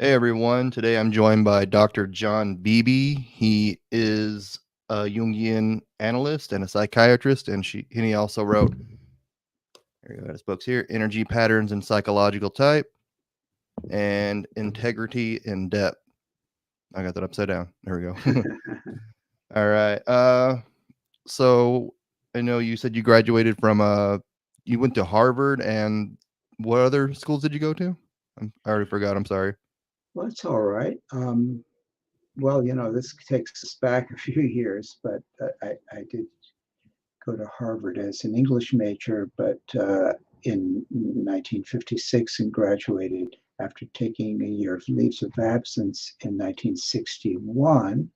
Hey everyone, today I'm joined by Dr. John Beebe. He is a Jungian analyst and a psychiatrist, and he also wrote, here you go, his books here, Energy Patterns and Psychological Type and Integrity in Depth. I got that upside down. There we go. All right. So I know you said you graduated from you went to Harvard, and what other schools did you go to? I already forgot. I'm sorry. Well, it's all right. Well, this takes us back a few years, but I did go to Harvard as an English major, but in 1956 and graduated after taking a year of leaves of absence in 1961.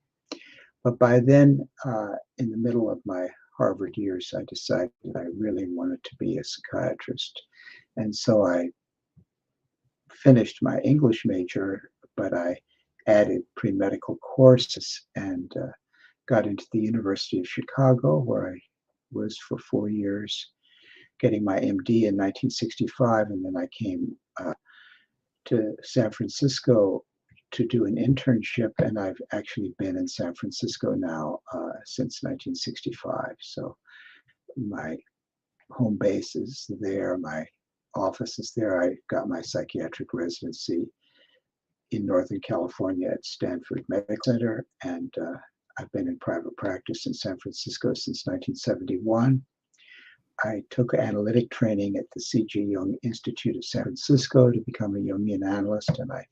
But by then, in the middle of my Harvard years, I decided I really wanted to be a psychiatrist. And so I finished my English major, but I added pre-medical courses and got into the University of Chicago, where I was for 4 years, getting my MD in 1965, and then I came to San Francisco to do an internship, and I've actually been in San Francisco now since 1965. So my home base is there, my office is there. I got my psychiatric residency in Northern California at Stanford Medical Center, and I've been in private practice in San Francisco since 1971. I took analytic training at the C.G. Jung Institute of San Francisco to become a Jungian analyst, and I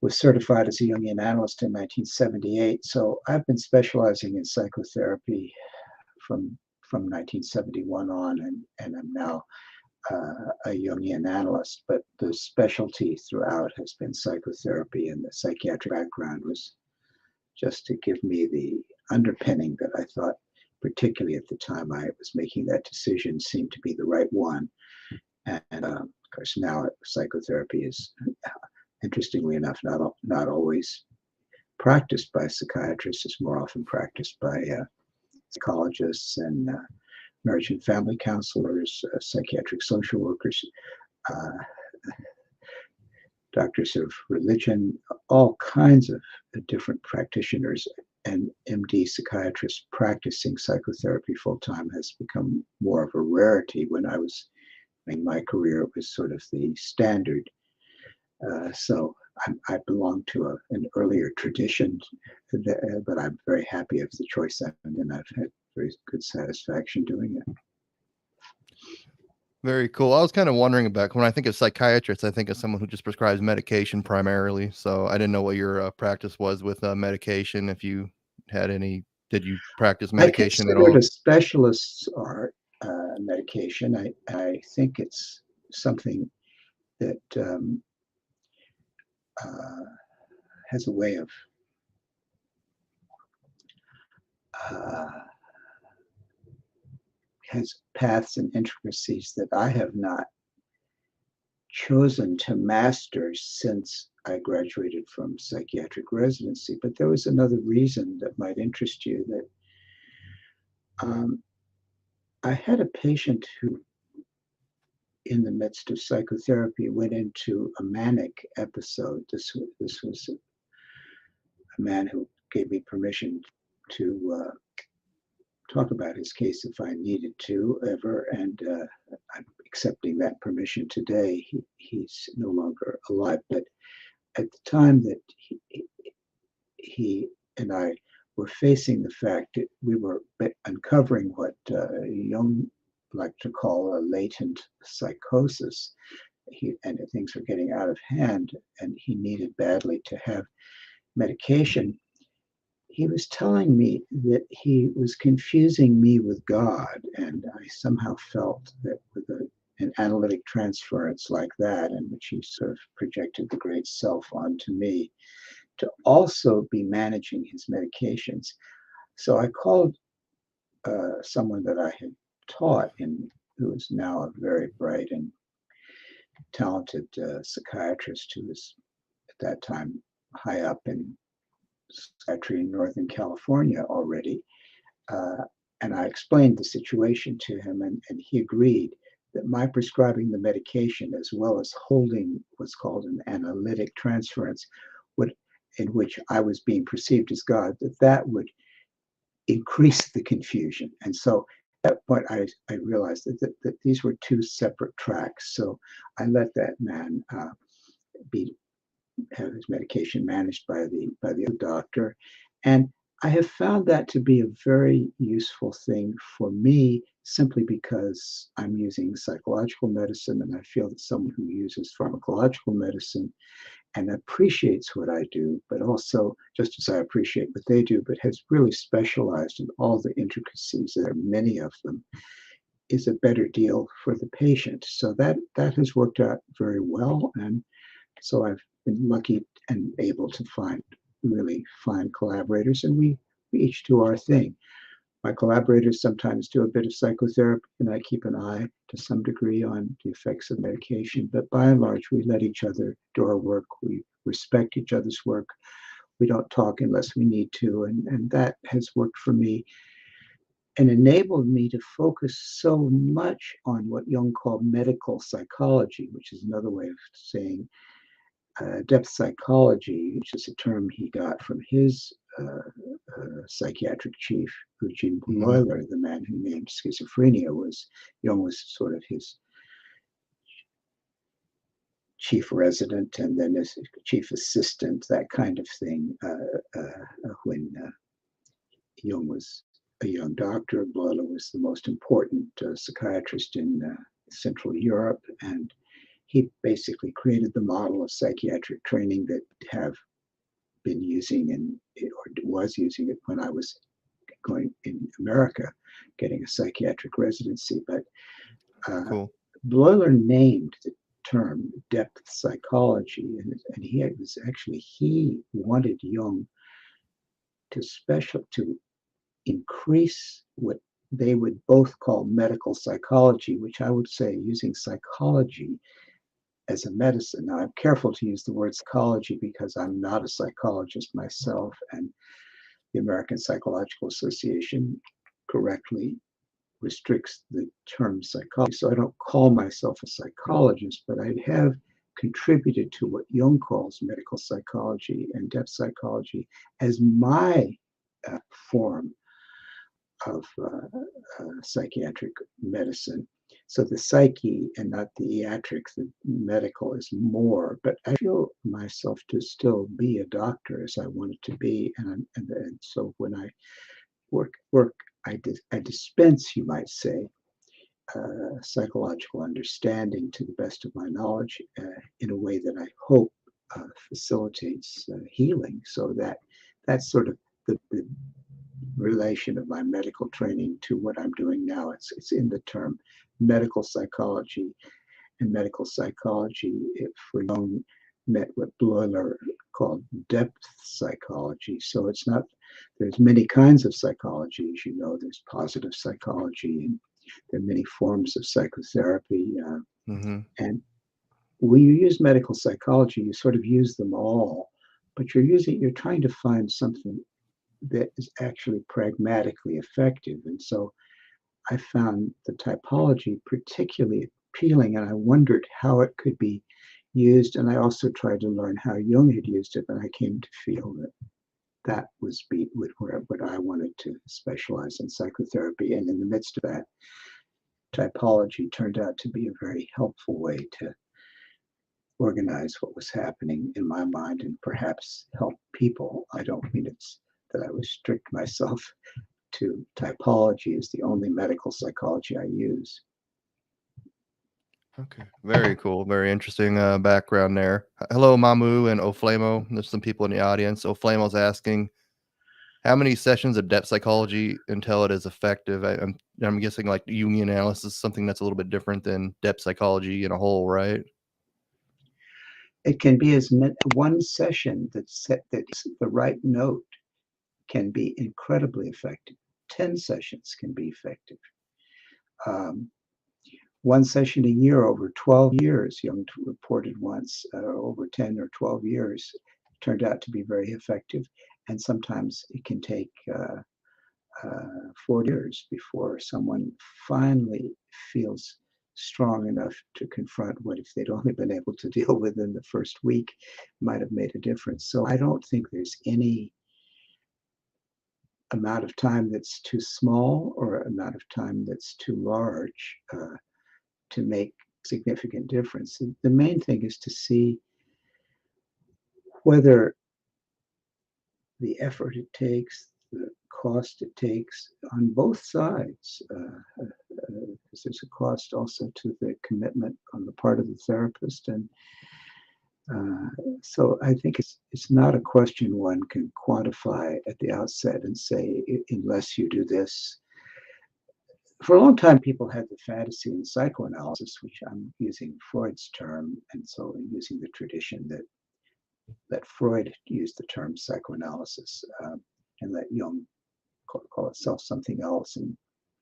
was certified as a Jungian analyst in 1978. So I've been specializing in psychotherapy from 1971 on, and I'm now a Jungian analyst, but the specialty throughout has been psychotherapy, and the psychiatric background was just to give me the underpinning that I thought, particularly at the time I was making that decision, seemed to be the right one. And of course, now psychotherapy is, interestingly enough, not always practiced by psychiatrists. It's more often practiced by psychologists and marriage and family counselors, psychiatric social workers, uh, doctors of religion, all kinds of different practitioners. And MD psychiatrists practicing psychotherapy full time has become more of a rarity. When I was in my career, it was sort of the standard. So I belong to an earlier tradition, but I'm very happy of the choice I've made, and I've had very good satisfaction doing it. Very cool. I was kind of wondering about when I think of psychiatrists, I think of someone who just prescribes medication primarily. So I didn't know what your practice was with medication. If you had any, did you practice I medication at consider it all? a specialist's art medication. I think it's something that uh, has a way of uh, has paths and intricacies that I have not chosen to master since I graduated from psychiatric residency. But there was another reason that might interest you, that I had a patient who, in the midst of psychotherapy, went into a manic episode. This was a man who gave me permission to talk about his case if I needed to ever, and I'm accepting that permission today. He's no longer alive, but at the time that he and I were facing the fact that we were uncovering what Jung liked to call a latent psychosis. And things were getting out of hand, and he needed badly to have medication. He was telling me that he was confusing me with God, and I somehow felt that with an analytic transference like that, in which he sort of projected the great self onto me, to also be managing his medications. So I called someone that I had taught, and who is now a very bright and talented psychiatrist who was at that time high up in psychiatry in Northern California already. Uh, and I explained the situation to him, and he agreed that my prescribing the medication as well as holding what's called an analytic transference would, in which I was being perceived as God, that would increase the confusion. And so at that point, I realized that these were two separate tracks. So I let that man have his medication managed by the doctor. And I have found that to be a very useful thing for me simply because I'm using psychological medicine, and I feel that someone who uses pharmacological medicine and appreciates what I do, but also just as I appreciate what they do, but has really specialized in all the intricacies, there are many of them, is a better deal for the patient. So that has worked out very well. And so I've been lucky and able to find really fine collaborators, and we each do our thing. My collaborators sometimes do a bit of psychotherapy, and I keep an eye to some degree on the effects of medication. But by and large, we let each other do our work. We respect each other's work. We don't talk unless we need to. And that has worked for me and enabled me to focus so much on what Jung called medical psychology, which is another way of saying depth psychology, which is a term he got from his psychiatric chief, Eugene Puella, the man who named schizophrenia. Jung was sort of his chief resident and then his chief assistant, that kind of thing. When Jung was a young doctor, Puella was the most important psychiatrist in Central Europe, and he basically created the model of psychiatric training that have been using or was using it when I was going in America, getting a psychiatric residency. But Cool. Puella named the term depth psychology, and he wanted Jung to increase what they would both call medical psychology, which I would say using psychology as a medicine. Now, I'm careful to use the word psychology because I'm not a psychologist myself, and the American Psychological Association correctly restricts the term psychology. So I don't call myself a psychologist, but I have contributed to what Jung calls medical psychology and depth psychology as my form of psychiatric medicine. So the psyche and not the iatric, the medical is more, but I feel myself to still be a doctor as I wanted to be. And so when I work, I dispense, you might say, psychological understanding to the best of my knowledge in a way that I hope facilitates healing. So that's sort of the relation of my medical training to what I'm doing now. It's in the term medical psychology, and medical psychology, for Jung, met what Puella called depth psychology. So it's not, there's many kinds of psychology, as you know. There's positive psychology, and there are many forms of psychotherapy. And when you use medical psychology, you sort of use them all, but you're trying to find something that is actually pragmatically effective. And so I found the typology particularly appealing, and I wondered how it could be used. And I also tried to learn how Jung had used it, and I came to feel that was what I wanted to specialize in psychotherapy. And in the midst of that, typology turned out to be a very helpful way to organize what was happening in my mind and perhaps help people. I don't mean it's that I restrict myself to typology as the only medical psychology I use. Okay, very cool, very interesting background there. Hello, Mamu and Oflamo. There's some people in the audience. Oflamo's asking, how many sessions of depth psychology until it is effective? I'm guessing like Jungian analysis is something that's a little bit different than depth psychology in a whole, right? It can be one session that's the right note can be incredibly effective. 10 sessions can be effective. One session a year over 12 years, Jung reported once, over 10 or 12 years, turned out to be very effective. And sometimes it can take 4 years before someone finally feels strong enough to confront what if they'd only been able to deal with in the first week might have made a difference. So I don't think there's any amount of time that's too small or amount of time that's too large to make significant difference. The main thing is to see whether the effort it takes, the cost it takes on both sides, because there's a cost also to the commitment on the part of the therapist. And so I think it's not a question one can quantify at the outset and say, unless you do this. For a long time, people had the fantasy in psychoanalysis, which I'm using Freud's term, and so I'm using the tradition that Freud used the term psychoanalysis, and that Jung call itself something else. And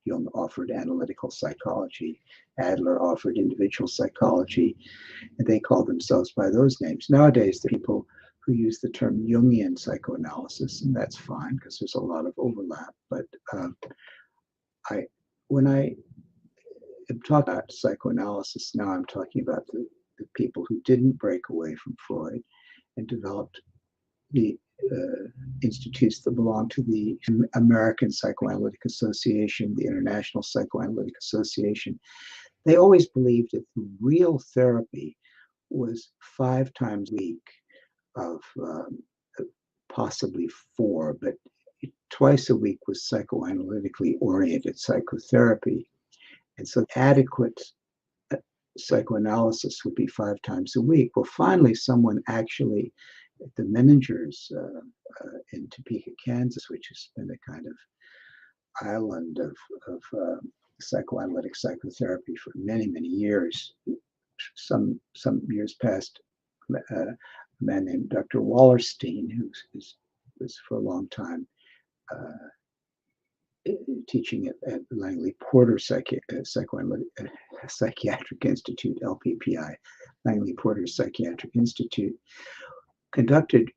Jung offered analytical psychology, Adler offered individual psychology, and they called themselves by those names. Nowadays, there are people who use the term Jungian psychoanalysis, and that's fine because there's a lot of overlap. But when I am talking about psychoanalysis now, I'm talking about the people who didn't break away from Freud and developed the institutes that belong to the American Psychoanalytic Association, the International Psychoanalytic Association. They always believed that the real therapy was 5 times a week of possibly 4, but twice a week was psychoanalytically oriented psychotherapy. And so adequate psychoanalysis would be 5 times a week. Well, finally, someone actually at the Meningers in Topeka, Kansas, which has been a kind of island of psychoanalytic psychotherapy for many, many years. Some years past, a man named Dr. Wallerstein, who was for a long time teaching at Langley Porter Psychiatric Institute, LPPI, Langley Porter Psychiatric Institute, conducted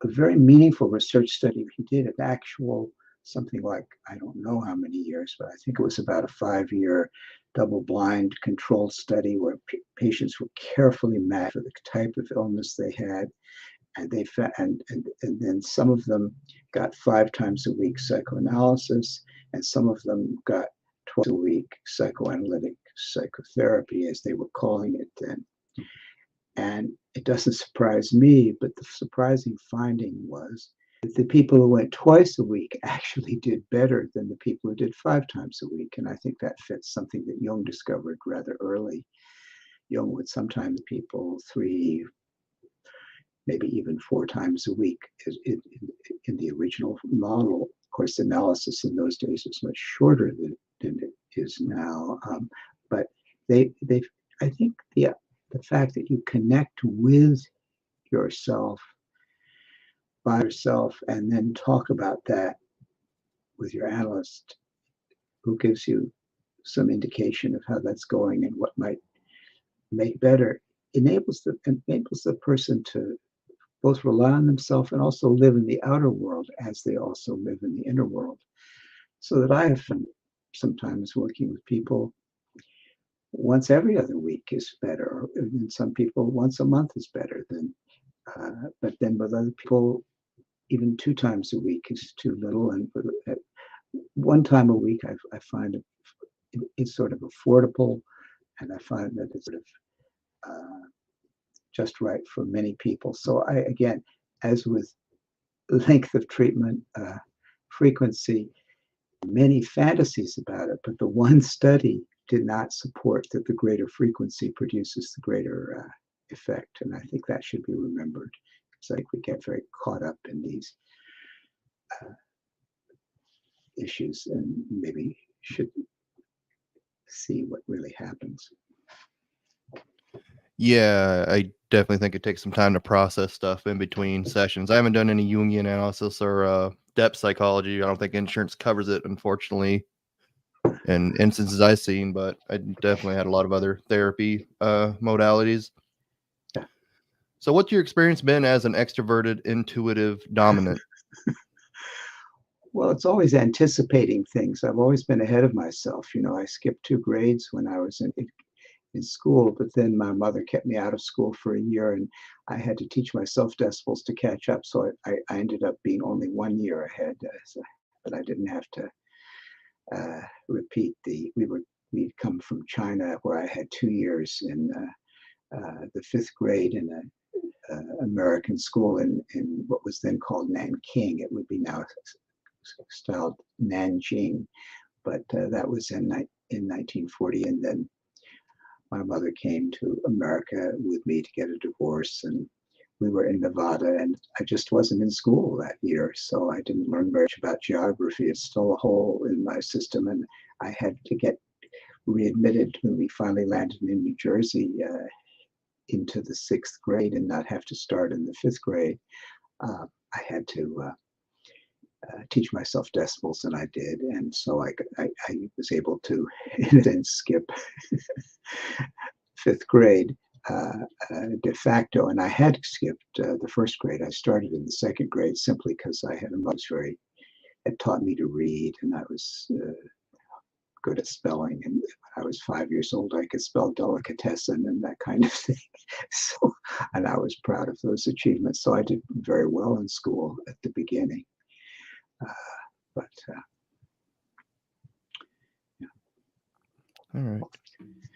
a very meaningful research study. He did an actual, something like, I don't know how many years, but I think it was about a 5-year double-blind controlled study where patients were carefully matched for the type of illness they had. And they and then some of them got 5 times a week psychoanalysis, and some of them got twice a week psychoanalytic psychotherapy, as they were calling it then. And it doesn't surprise me, but the surprising finding was that the people who went twice a week actually did better than the people who did 5 times a week. And I think that fits something that Jung discovered rather early. Jung would sometimes people 3, maybe even 4 times a week in the original model. Of course, analysis in those days was much shorter than it is now. But I think the fact that you connect with yourself by yourself and then talk about that with your analyst, who gives you some indication of how that's going and what might make better, enables the person to both rely on themselves and also live in the outer world as they also live in the inner world. So that I have sometimes working with people, once every other week is better, and some people once a month is better than, but then with other people, even 2 times a week is too little, and 1 time a week I find it's sort of affordable, and I find that it's sort of just right for many people. So again, as with length of treatment, frequency, many fantasies about it, but the one study did not support that the greater frequency produces the greater effect. And I think that should be remembered. Because I think we get very caught up in these issues and maybe should see what really happens. Yeah, I definitely think it takes some time to process stuff in between sessions. I haven't done any Jungian analysis or depth psychology. I don't think insurance covers it, unfortunately, in instances I've seen, but I definitely had a lot of other therapy modalities. Yeah. So what's your experience been as an extroverted, intuitive, dominant? Well, it's always anticipating things. I've always been ahead of myself. I skipped 2 grades when I was in in school, but then my mother kept me out of school for a year, and I had to teach myself decimals to catch up. So I ended up being only 1 year ahead, but I didn't have to repeat we'd come from China, where I had 2 years in the 5th grade in a American school in what was then called Nanking. It would be now styled Nanjing, but that was in 1940. And then my mother came to America with me to get a divorce, and we were in Nevada, and I just wasn't in school that year, so I didn't learn very much about geography. It's still a hole in my system, and I had to get readmitted when we finally landed in New Jersey into the 6th grade and not have to start in the 5th grade. I had to teach myself decimals, and I did. And so I was able to, in a sense, skip 5th grade de facto. And I had skipped the 1st grade. I started in the 2nd grade simply because I had a mother who had taught me to read, and I was good at spelling. And when I was 5 years old, I could spell delicatessen and that kind of thing. So, and I was proud of those achievements. So I did very well in school at the beginning. But yeah. All right.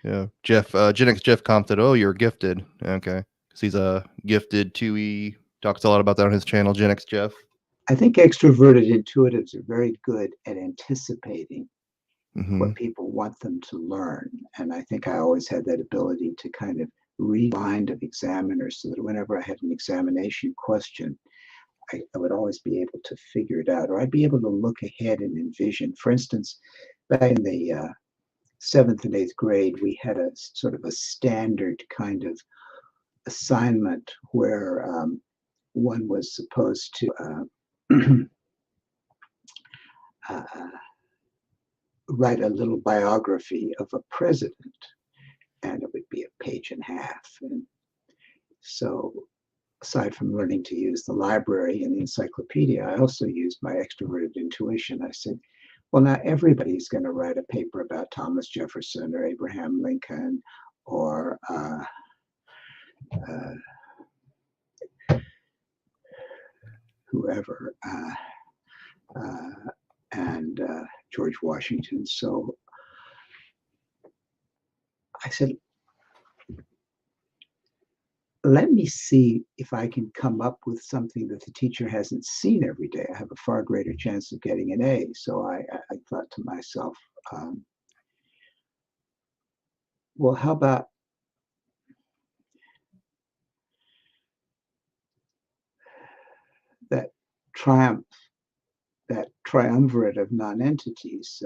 Yeah. Jeff, Gen X Jeff commented, "Oh, you're gifted." Okay. Because he's a gifted 2E. Talks a lot about that on his channel, Gen X Jeff. I think extroverted intuitives are very good at anticipating what people want them to learn. And I think I always had that ability to kind of read the mind of examiners, so that whenever I had an examination question, I would always be able to figure it out, or I'd be able to look ahead and envision. For instance, back in the 7th and 8th grade, we had a sort of a standard kind of assignment where one was supposed to write a little biography of a president, and it would be a page and a half. And so, aside from learning to use the library and the encyclopedia, I also used my extroverted intuition. I said, well, now everybody's going to write a paper about Thomas Jefferson or Abraham Lincoln or whoever, and George Washington. So I said, let me see if I can come up with something that the teacher hasn't seen every day. I have a far greater chance of getting an A. So I thought to myself, well, how about that triumvirate of non-entities,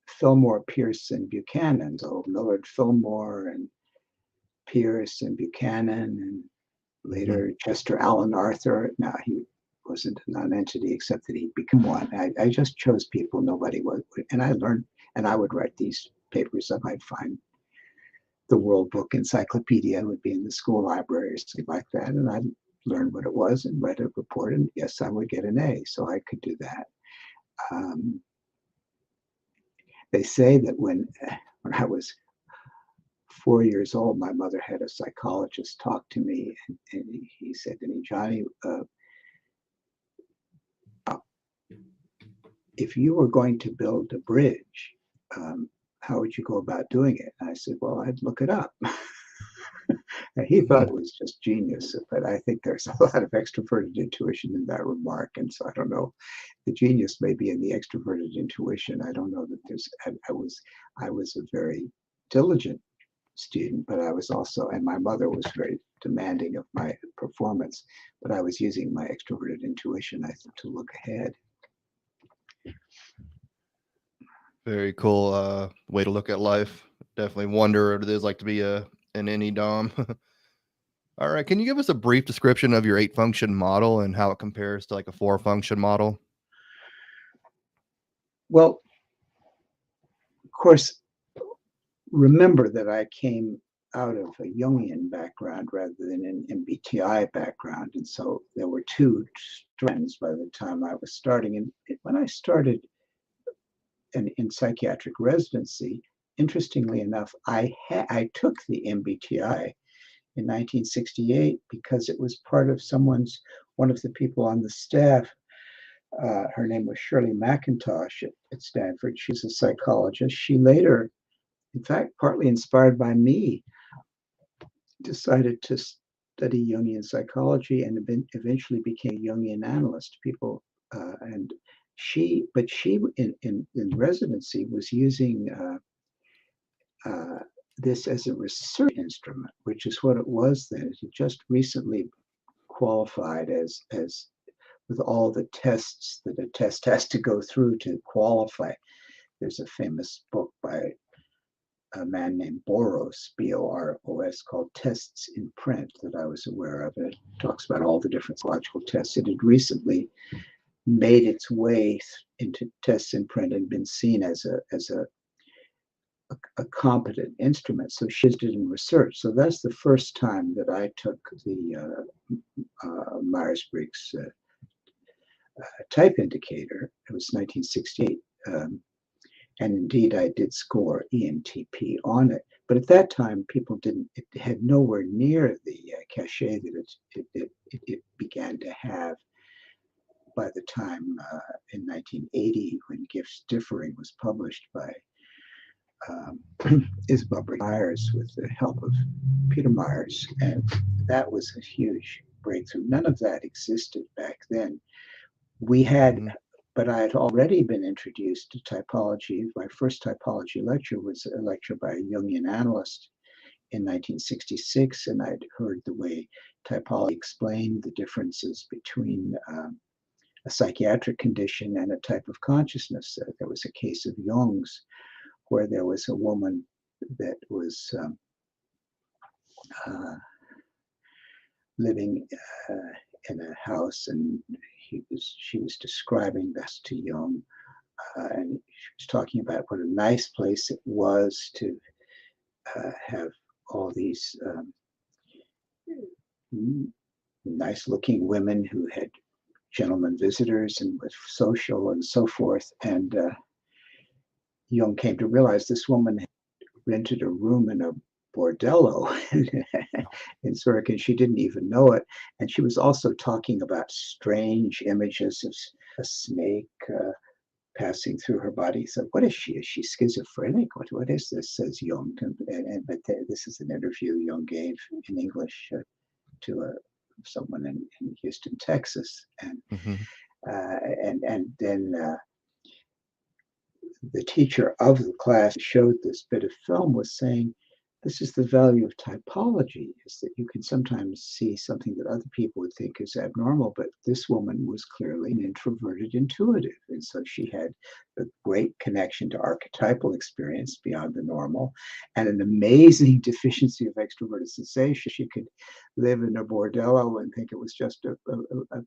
Fillmore, Pierce, and Buchanan. So Millard Fillmore and Pierce and Buchanan, and later Chester Alan Arthur. Now, he wasn't a non-entity except that he'd become one. I just chose people nobody would, and I learned, and I would write these papers up. I'd find the World Book Encyclopedia would be in the school library or something like that, and I'd learn what it was and write a report, and yes, I would get an A, so I could do that. They say that when I was 4 years old, my mother had a psychologist talk to me, and he said to me, Johnny, if you were going to build a bridge, how would you go about doing it? And I said, well, I'd look it up. And he thought it was just genius, but I think there's a lot of extroverted intuition in that remark. And so I don't know, the genius may be in the extroverted intuition. I don't know that there's, I was a very diligent student, but I was also, and my mother was very demanding of my performance, but I was using my extroverted intuition, I think, to look ahead. Very cool way to look at life. Definitely wonder what it is like to be an any dom. All right, can you give us a brief description of your 8-function model and how it compares to like a 4-function model? Well, of course, remember that I came out of a Jungian background rather than an MBTI background. And so there were two strands by the time I was starting. And when I started in psychiatric residency, interestingly enough, I took the MBTI in 1968 because it was part of one of the people on the staff. Her name was Shirley McIntosh at Stanford. She's a psychologist. She later, in fact, partly inspired by me, decided to study Jungian psychology and eventually became a Jungian analyst. And she in residency was using this as a research instrument, which is what it was then. It had just recently qualified as with all the tests that a test has to go through to qualify. There's a famous book by a man named Boros, B-O-R-O-S, called Tests in Print that I was aware of. It talks about all the different psychological tests. It had recently made its way into Tests in Print and been seen as a competent instrument. So she used it in research. So that's the first time that I took the Myers-Briggs type indicator. It was 1968. And indeed, I did score ENTP on it. But at that time, people didn't, it had nowhere near the cachet that it began to have by the time in 1980, when Gifts Differing was published by Isabel Briggs with the help of Peter Myers. And that was a huge breakthrough. None of that existed back then. We had, but I had already been introduced to typology. My first typology lecture was a lecture by a Jungian analyst in 1966, and I'd heard the way typology explained the differences between a psychiatric condition and a type of consciousness. There was a case of Jung's where there was a woman that was living in a house, and she was describing this to Jung, and she was talking about what a nice place it was to have all these nice looking women who had gentlemen visitors and was social and so forth. And Jung came to realize this woman had rented a room in a bordello in Zurich, and she didn't even know it. And she was also talking about strange images of a snake passing through her body. So what is she? Is she schizophrenic? What is this, says Jung. But this is an interview Jung gave in English to someone in Houston, Texas. And then the teacher of the class showed this bit of film, was saying, this is the value of typology, is that you can sometimes see something that other people would think is abnormal, but this woman was clearly an introverted intuitive. And so she had a great connection to archetypal experience beyond the normal and an amazing deficiency of extroverted sensation. She could live in a bordello and think it was just a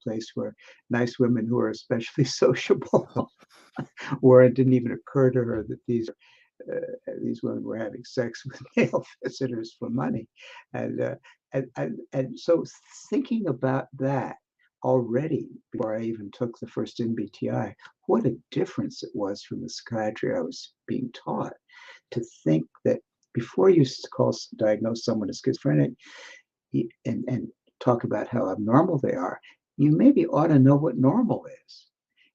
place where nice women who are especially sociable where it didn't even occur to her that these women were having sex with male visitors for money. And so thinking about that already before I even took the first MBTI, what a difference it was from the psychiatry I was being taught, to think that before you diagnose someone as schizophrenic and talk about how abnormal they are, you maybe ought to know what normal is.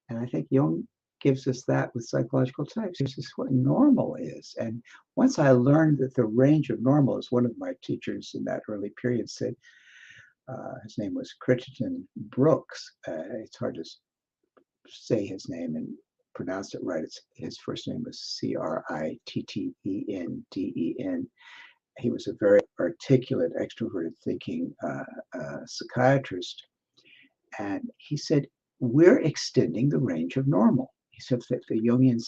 And I think Jung gives us that with psychological types. This is what normal is. And once I learned that the range of normal, as one of my teachers in that early period said, his name was Crittenden Brooks. It's hard to say his name and pronounce it right. His first name was Crittenden. He was a very articulate, extroverted thinking psychiatrist. And he said, we're extending the range of normal. He said that the Jungian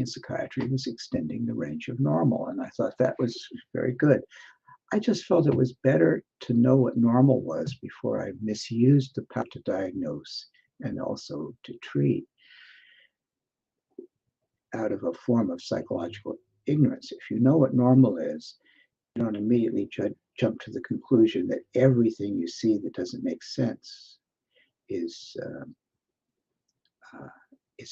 psychiatry was extending the range of normal. And I thought that was very good. I just felt it was better to know what normal was before I misused the power to diagnose and also to treat out of a form of psychological ignorance. If you know what normal is, you don't immediately jump to the conclusion that everything you see that doesn't make sense is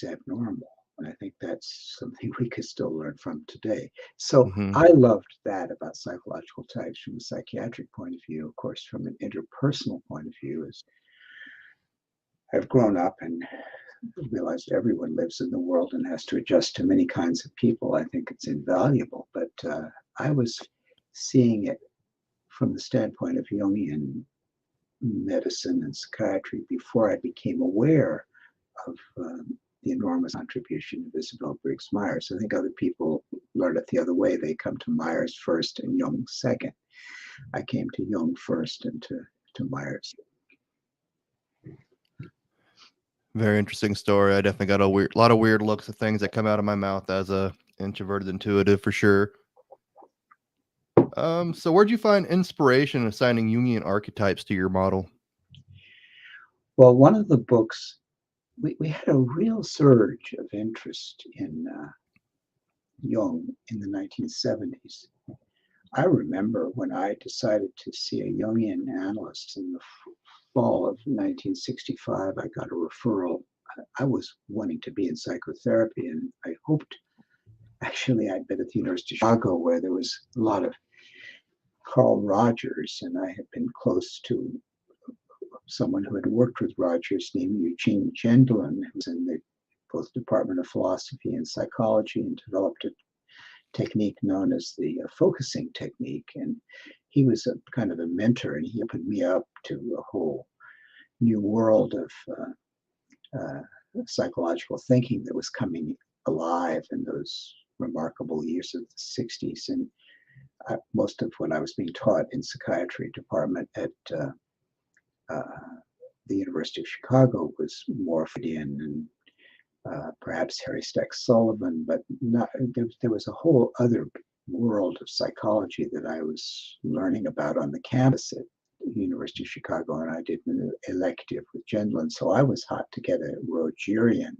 abnormal. And I think that's something we could still learn from today. So Hmm. I loved that about psychological types from a psychiatric point of view. Of course, from an interpersonal point of view, as I've grown up and realized everyone lives in the world and has to adjust to many kinds of people, I think it's invaluable. But I was seeing it from the standpoint of Jungian medicine and psychiatry before I became aware of the enormous contribution of Isabel Briggs Myers. I think other people learn it the other way. They come to Myers first and Jung second. I came to Jung first and to Myers. Very interesting story. I definitely got a lot of weird looks of things that come out of my mouth as a introverted intuitive for sure. So where'd you find inspiration in assigning Jungian archetypes to your model? Well, one of the books, we had a real surge of interest in Jung in the 1970s. I remember when I decided to see a Jungian analyst in the fall of 1965, I got a referral. I was wanting to be in psychotherapy, and I hoped, actually, I'd been at the University of Chicago where there was a lot of Carl Rogers, and I had been close to someone who had worked with Rogers named Eugene Gendlin, who was in the both Department of Philosophy and Psychology and developed a technique known as the focusing technique. And he was a kind of a mentor, and he opened me up to a whole new world of psychological thinking that was coming alive in those remarkable years of the 60s. And most of what I was being taught in psychiatry department at the University of Chicago was more Freudian and perhaps Harry Stack Sullivan, but not, there was a whole other world of psychology that I was learning about on the campus at the University of Chicago, and I did an elective with Gendlin, so I was hot to get a Rogerian,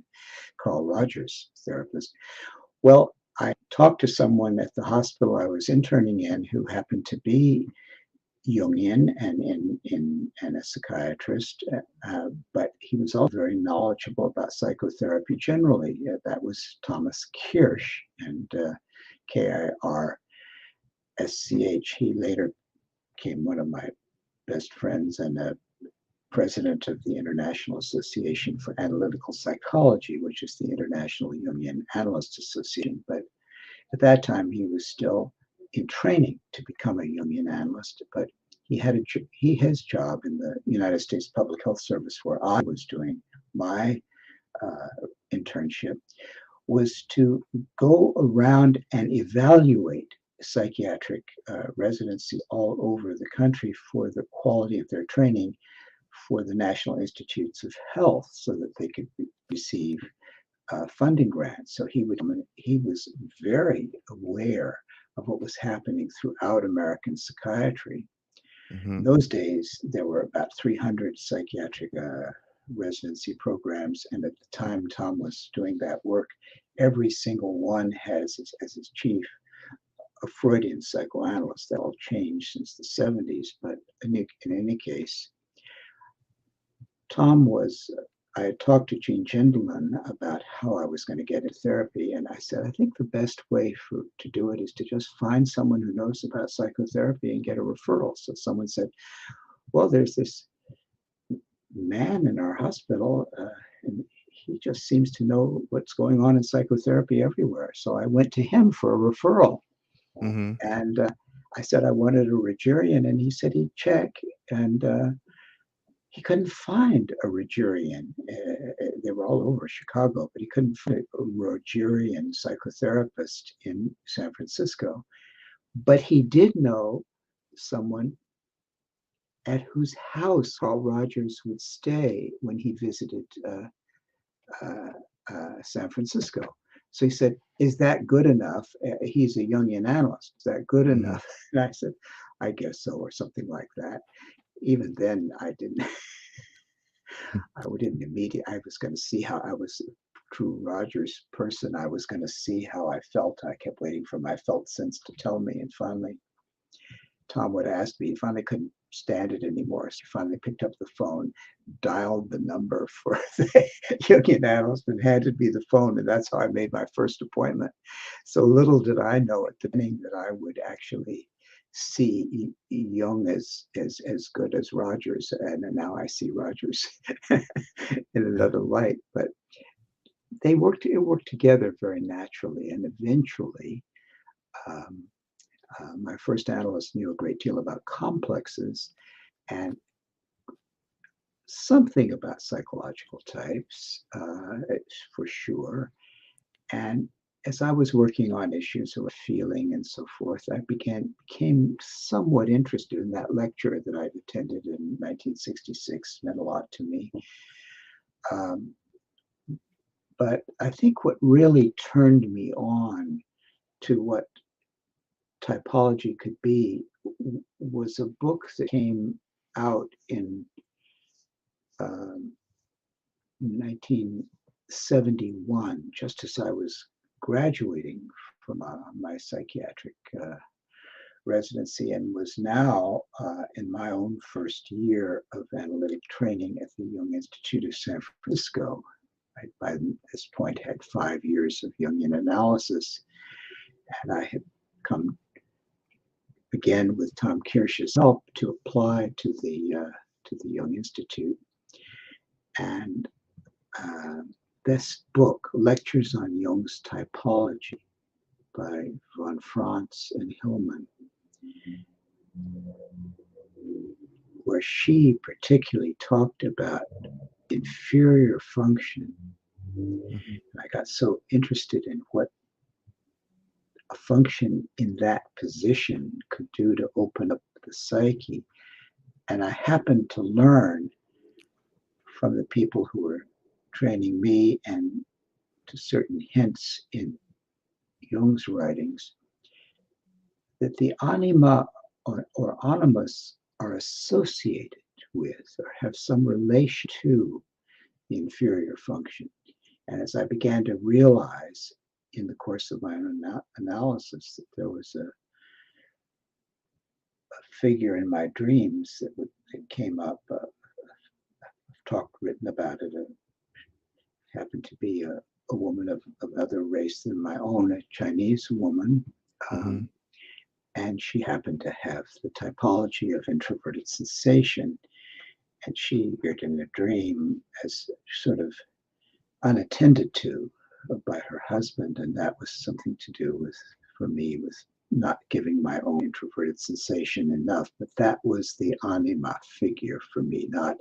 Carl Rogers therapist. Well, I talked to someone at the hospital I was interning in who happened to be Jungian and a psychiatrist, but he was also very knowledgeable about psychotherapy generally. That was Thomas Kirsch, and Kirsch. He later became one of my best friends and a president of the International Association for Analytical Psychology, which is the International Jungian Analyst Association. But at that time, he was still in training to become a Jungian analyst, but he had his job in the United States Public Health Service, where I was doing my internship, was to go around and evaluate psychiatric residency all over the country for the quality of their training for the National Institutes of Health, so that they could receive funding grants. So he was very aware of what was happening throughout American psychiatry. Mm-hmm. In those days, there were about 300 psychiatric residency programs, and at the time Tom was doing that work, every single one has as its chief a Freudian psychoanalyst. That all changed since the 70s, but in any case, I had talked to Gene Gendlin about how I was going to get into therapy, and I said, I think the best way to do it is to just find someone who knows about psychotherapy and get a referral. So someone said, well, there's this man in our hospital, and he just seems to know what's going on in psychotherapy everywhere. So I went to him for a referral. Mm-hmm. And I said I wanted a Rogerian, and he said he'd check. And he couldn't find a Rogerian. They were all over Chicago, but he couldn't find a Rogerian psychotherapist in San Francisco. But he did know someone at whose house Carl Rogers would stay when he visited San Francisco. So he said, is that good enough? He's a Jungian analyst. Is that good Mm-hmm. enough? And I said, I guess so, or something like that. Even then, I didn't immediately, I was going to see how I was a true Rogers person. I was going to see how I felt. I kept waiting for my felt sense to tell me. And finally, Tom would ask me. He finally couldn't stand it anymore. So he finally picked up the phone, dialed the number for the Jungian Analyst, and handed me the phone. And that's how I made my first appointment. So little did I know at the beginning that I would actually see Jung as good as Rogers. And now I see Rogers in another light. But it worked together very naturally. And eventually, my first analyst knew a great deal about complexes and something about psychological types, for sure. And as I was working on issues of feeling and so forth, I became somewhat interested in that lecture that I'd attended in 1966. Meant a lot to me. But I think what really turned me on to what typology could be was a book that came out in 1971, just as I was graduating from my psychiatric residency, and was now in my own first year of analytic training at the Jung Institute of San Francisco. I, by this point, had 5 years of Jungian analysis, and I had come again with Tom Kirsch's help to apply to the Jung Institute. And this book, Lectures on Jung's Typology by von Franz and Hillman, where she particularly talked about inferior function. I got so interested in what a function in that position could do to open up the psyche. And I happened to learn from the people who were training me and to certain hints in Jung's writings that the anima or animus are associated with or have some relation to the inferior function. And as I began to realize in the course of my own analysis that there was a figure in my dreams that came up, I've written about it, happened to be a woman of other race than my own, a Chinese woman. And she happened to have the typology of introverted sensation. And she appeared in a dream as sort of unattended to by her husband. And that was something to do with, for me, with not giving my own introverted sensation enough. But that was the anima figure for me, not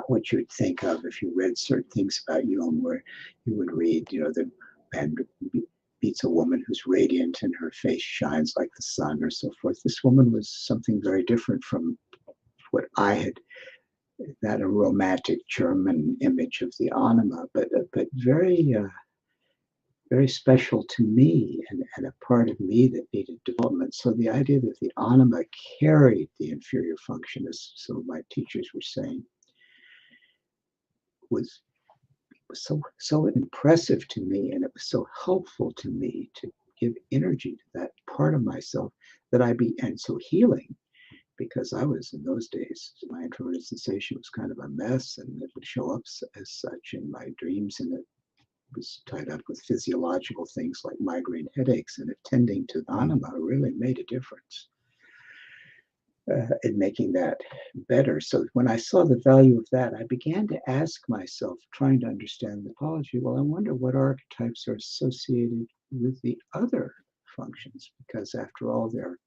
what you would think of if you read certain things about Jung, where you would read, the man meets a woman who's radiant and her face shines like the sun or so forth. This woman was something very different from what I had, that a romantic German image of the anima, but very, very special to me and a part of me that needed development. So the idea that the anima carried the inferior function, as some of my teachers were saying, was so impressive to me, and it was so helpful to me to give energy to that part of myself and so healing, because I was, in those days, my introverted sensation was kind of a mess, and it would show up as such in my dreams, and it was tied up with physiological things like migraine headaches, and attending to the anima really made a difference in making that better. So when I saw the value of that, I began to ask myself, trying to understand the typology, well, I wonder what archetypes are associated with the other functions, because after all, they're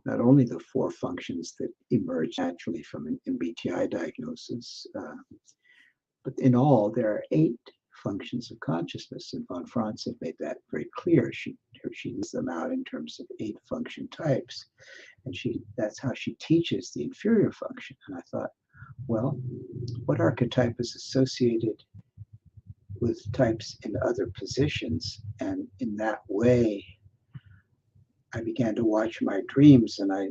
not only the 4 functions that emerge naturally from an MBTI diagnosis, but in all, there are 8 functions of consciousness, and von Franz had made that very clear. She lists them out in terms of 8 function types, and that's how she teaches the inferior function. And I thought, well, what archetype is associated with types in other positions? And in that way, I began to watch my dreams, and I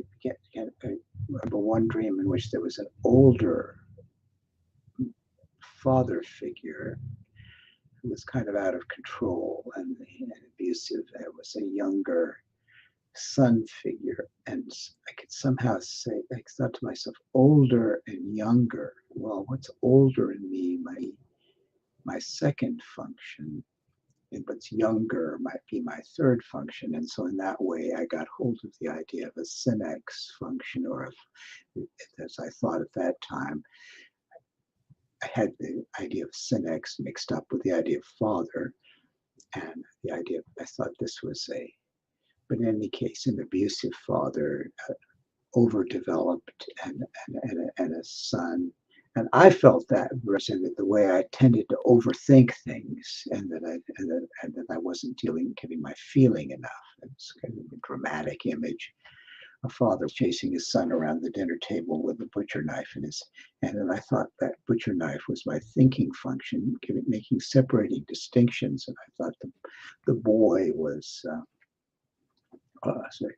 remember one dream in which there was an older father figure who was kind of out of control and abusive. There was a younger sun figure, and I could somehow say, I thought to myself, older and younger. Well, what's older in me? My second function, and what's younger might be my third function. And so in that way, I got hold of the idea of a synex function, or as I thought at that time, I had the idea of synex mixed up with the idea of father, and the idea of, I thought this was but in any case, an abusive father, overdeveloped, and a son. And I felt that represented the way I tended to overthink things, and that I wasn't giving my feeling enough. It's kind of a dramatic image. A father chasing his son around the dinner table with a butcher knife in his hand. And I thought that butcher knife was my thinking function, making separating distinctions. And I thought the boy was so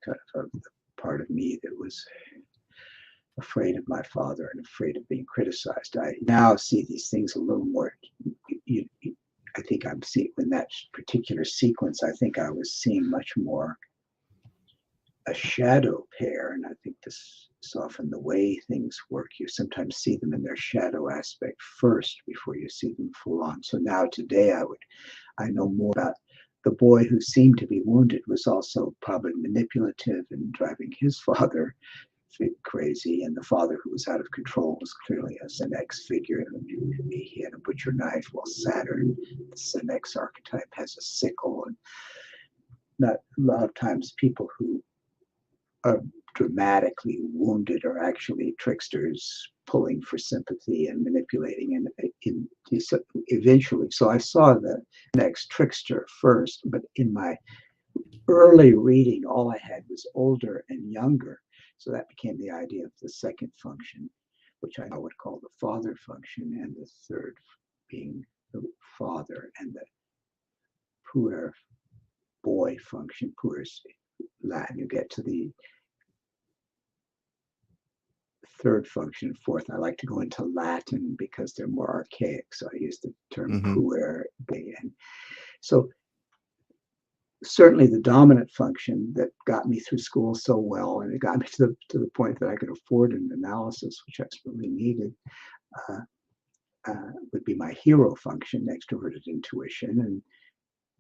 kind of a part of me that was afraid of my father and afraid of being criticized. I now see these things a little more. I think I'm seeing in that particular sequence. I think I was seeing much more a shadow pair, and I think this is often the way things work. You sometimes see them in their shadow aspect first before you see them full on. So now today I know more about the boy who seemed to be wounded was also probably manipulative and driving his father crazy, and the father who was out of control was clearly a Senex figure. He had a butcher knife, while Saturn, the Senex archetype, has a sickle. And not a lot of times people who are dramatically wounded are actually tricksters pulling for sympathy and manipulating and eventually. So I saw the next trickster first, but in my early reading, all I had was older and younger. So that became the idea of the second function, which I would call the father function, and the third being the father, and the Puer boy function. Puer's Latin. You get to the third function, fourth. I like to go into Latin because they're more archaic. So I use the term Puer. And so certainly the dominant function that got me through school so well, and it got me to the point that I could afford an analysis, which I really needed, would be my hero function, extroverted intuition, and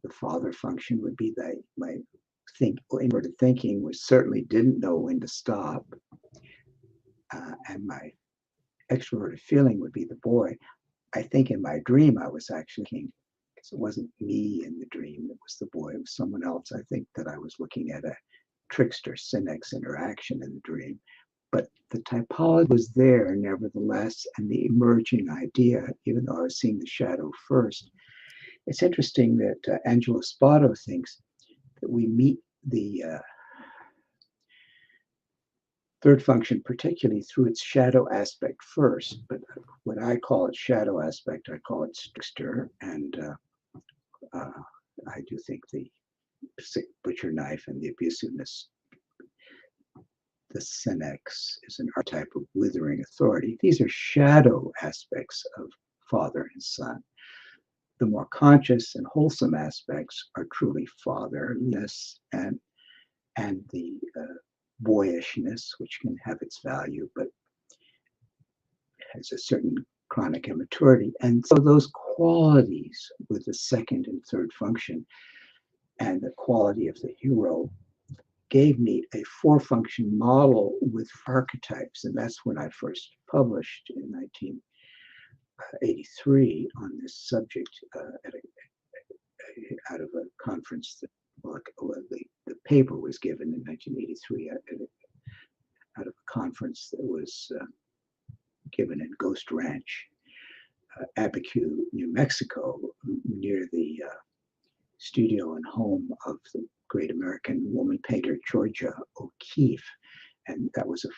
the father function would be my inverted thinking, which certainly didn't know when to stop, and my extroverted feeling would be the boy. I think in my dream I was actually thinking, because it wasn't me in the dream, it was the boy, it was someone else. I think that I was looking at a trickster Synex interaction in the dream. But the typology was there nevertheless, and the emerging idea, even though I was seeing the shadow first. It's interesting that Angelo Spada thinks that we meet the third function particularly through its shadow aspect first, but when I call it shadow aspect, I call it trickster, and I do think the butcher knife and the abusiveness, the Senex, is an archetype of withering authority. These are shadow aspects of father and son. The more conscious and wholesome aspects are truly fatherless, and the boyishness, which can have its value, but has a certain chronic immaturity. And so those qualities with the second and third function and the quality of the hero gave me a four-function model with archetypes. And that's when I first published in 1983 on this subject out of a conference that the paper was given in 1983 out of a conference that was given in Ghost Ranch, Abiquiu, New Mexico, near the studio and home of the great American woman painter Georgia O'Keeffe. And that was a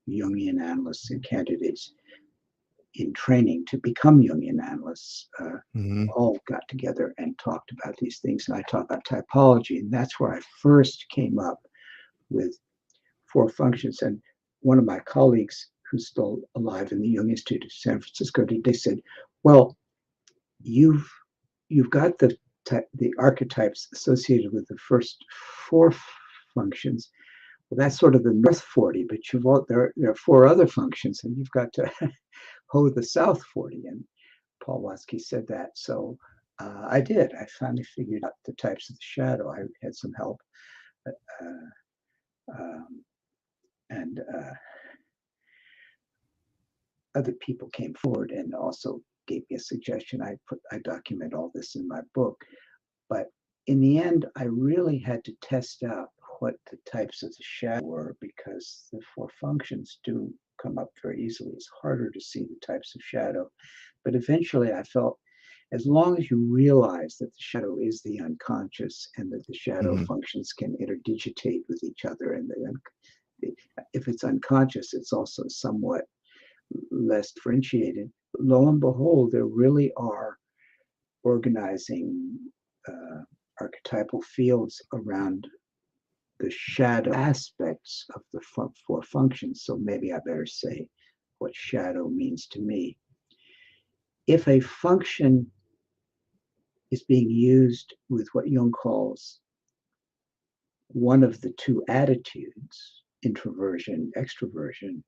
Jungian analyst and candidates in training to become Jungian analysts all got together and talked about these things. And I talked about typology, and that's where I first came up with four functions. And one of my colleagues who's still alive in the Jung Institute of San Francisco, they said, well, you've got the archetypes associated with the first four functions, Well, that's sort of the North 40, but there are 4 other functions, and you've got to hoe the South 40. And Paul Watzke said that. So I did. I finally figured out the types of the shadow. I had some help. And other people came forward and also gave me a suggestion. I document all this in my book. But in the end, I really had to test out what the types of the shadow were, because the 4 functions do come up very easily. It's harder to see the types of shadow. But eventually I felt, as long as you realize that the shadow is the unconscious and that the shadow functions can interdigitate with each other, and if it's unconscious, it's also somewhat less differentiated. Lo and behold, there really are organizing archetypal fields around the shadow aspects of the 4 functions. So maybe I better say what shadow means to me. If a function is being used with what Jung calls one of the 2 attitudes, introversion, extroversion,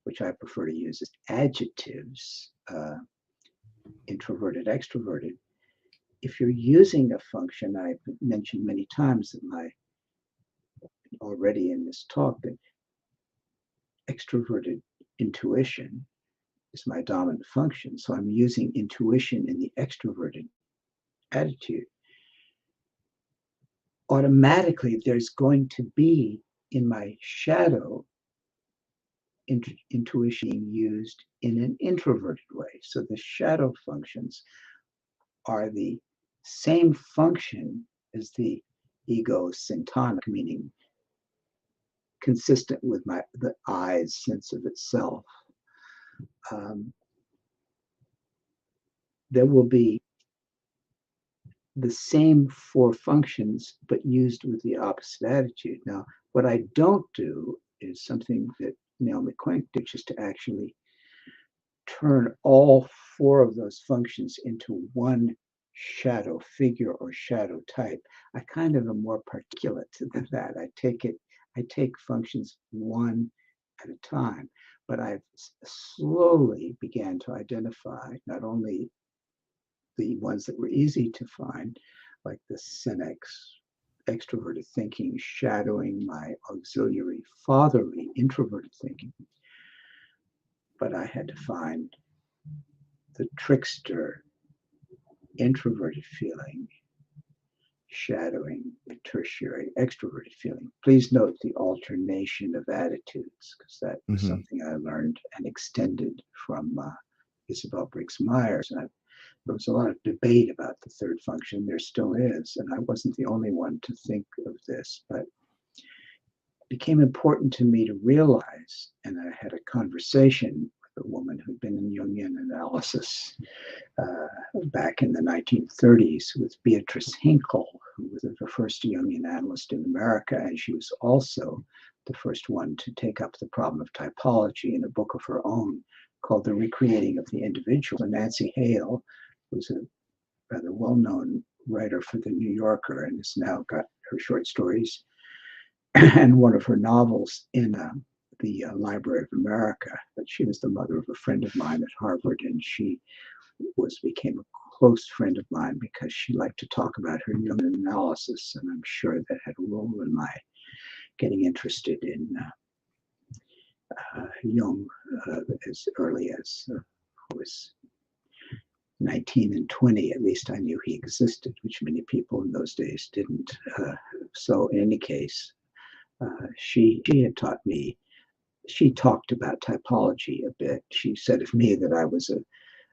which I prefer to use as adjectives, introverted, extroverted. If you're using a function, I've mentioned many times already in this talk, that extroverted intuition is my dominant function. So I'm using intuition in the extroverted attitude. Automatically, there's going to be in my shadow intuition being used in an introverted way. So the shadow functions are the same function as the ego syntonic, meaning consistent with the I's sense of itself. There will be the same 4 functions, but used with the opposite attitude. Now, what I don't do is something that Naomi Klein did, just to actually turn all 4 of those functions into one shadow figure or shadow type. I kind of am more particulate than that. I take functions one at a time, but I've slowly began to identify not only the ones that were easy to find, like the Senex, extroverted thinking, shadowing my auxiliary fatherly introverted thinking, but I had to find the trickster introverted feeling, shadowing the tertiary extroverted feeling. Please note the alternation of attitudes, because that was something I learned and extended from Isabel Briggs Myers. And there was a lot of debate about the 3rd function. There still is, and I wasn't the only one to think of this, but it became important to me to realize, and I had a conversation with a woman who'd been in Jungian analysis back in the 1930s with Beatrice Hinkle, who was the first Jungian analyst in America, and she was also the first one to take up the problem of typology in a book of her own called The Recreating of the Individual. And Nancy Hale was a rather well-known writer for The New Yorker, and has now got her short stories and one of her novels in the Library of America. But she was the mother of a friend of mine at Harvard, and she became a close friend of mine because she liked to talk about her Jungian analysis, and I'm sure that had a role in my getting interested in Jung as early as I was 19 and 20. At least I knew he existed, which many people in those days didn't. So in any case, she had taught me, she talked about typology a bit. She said of me that I was a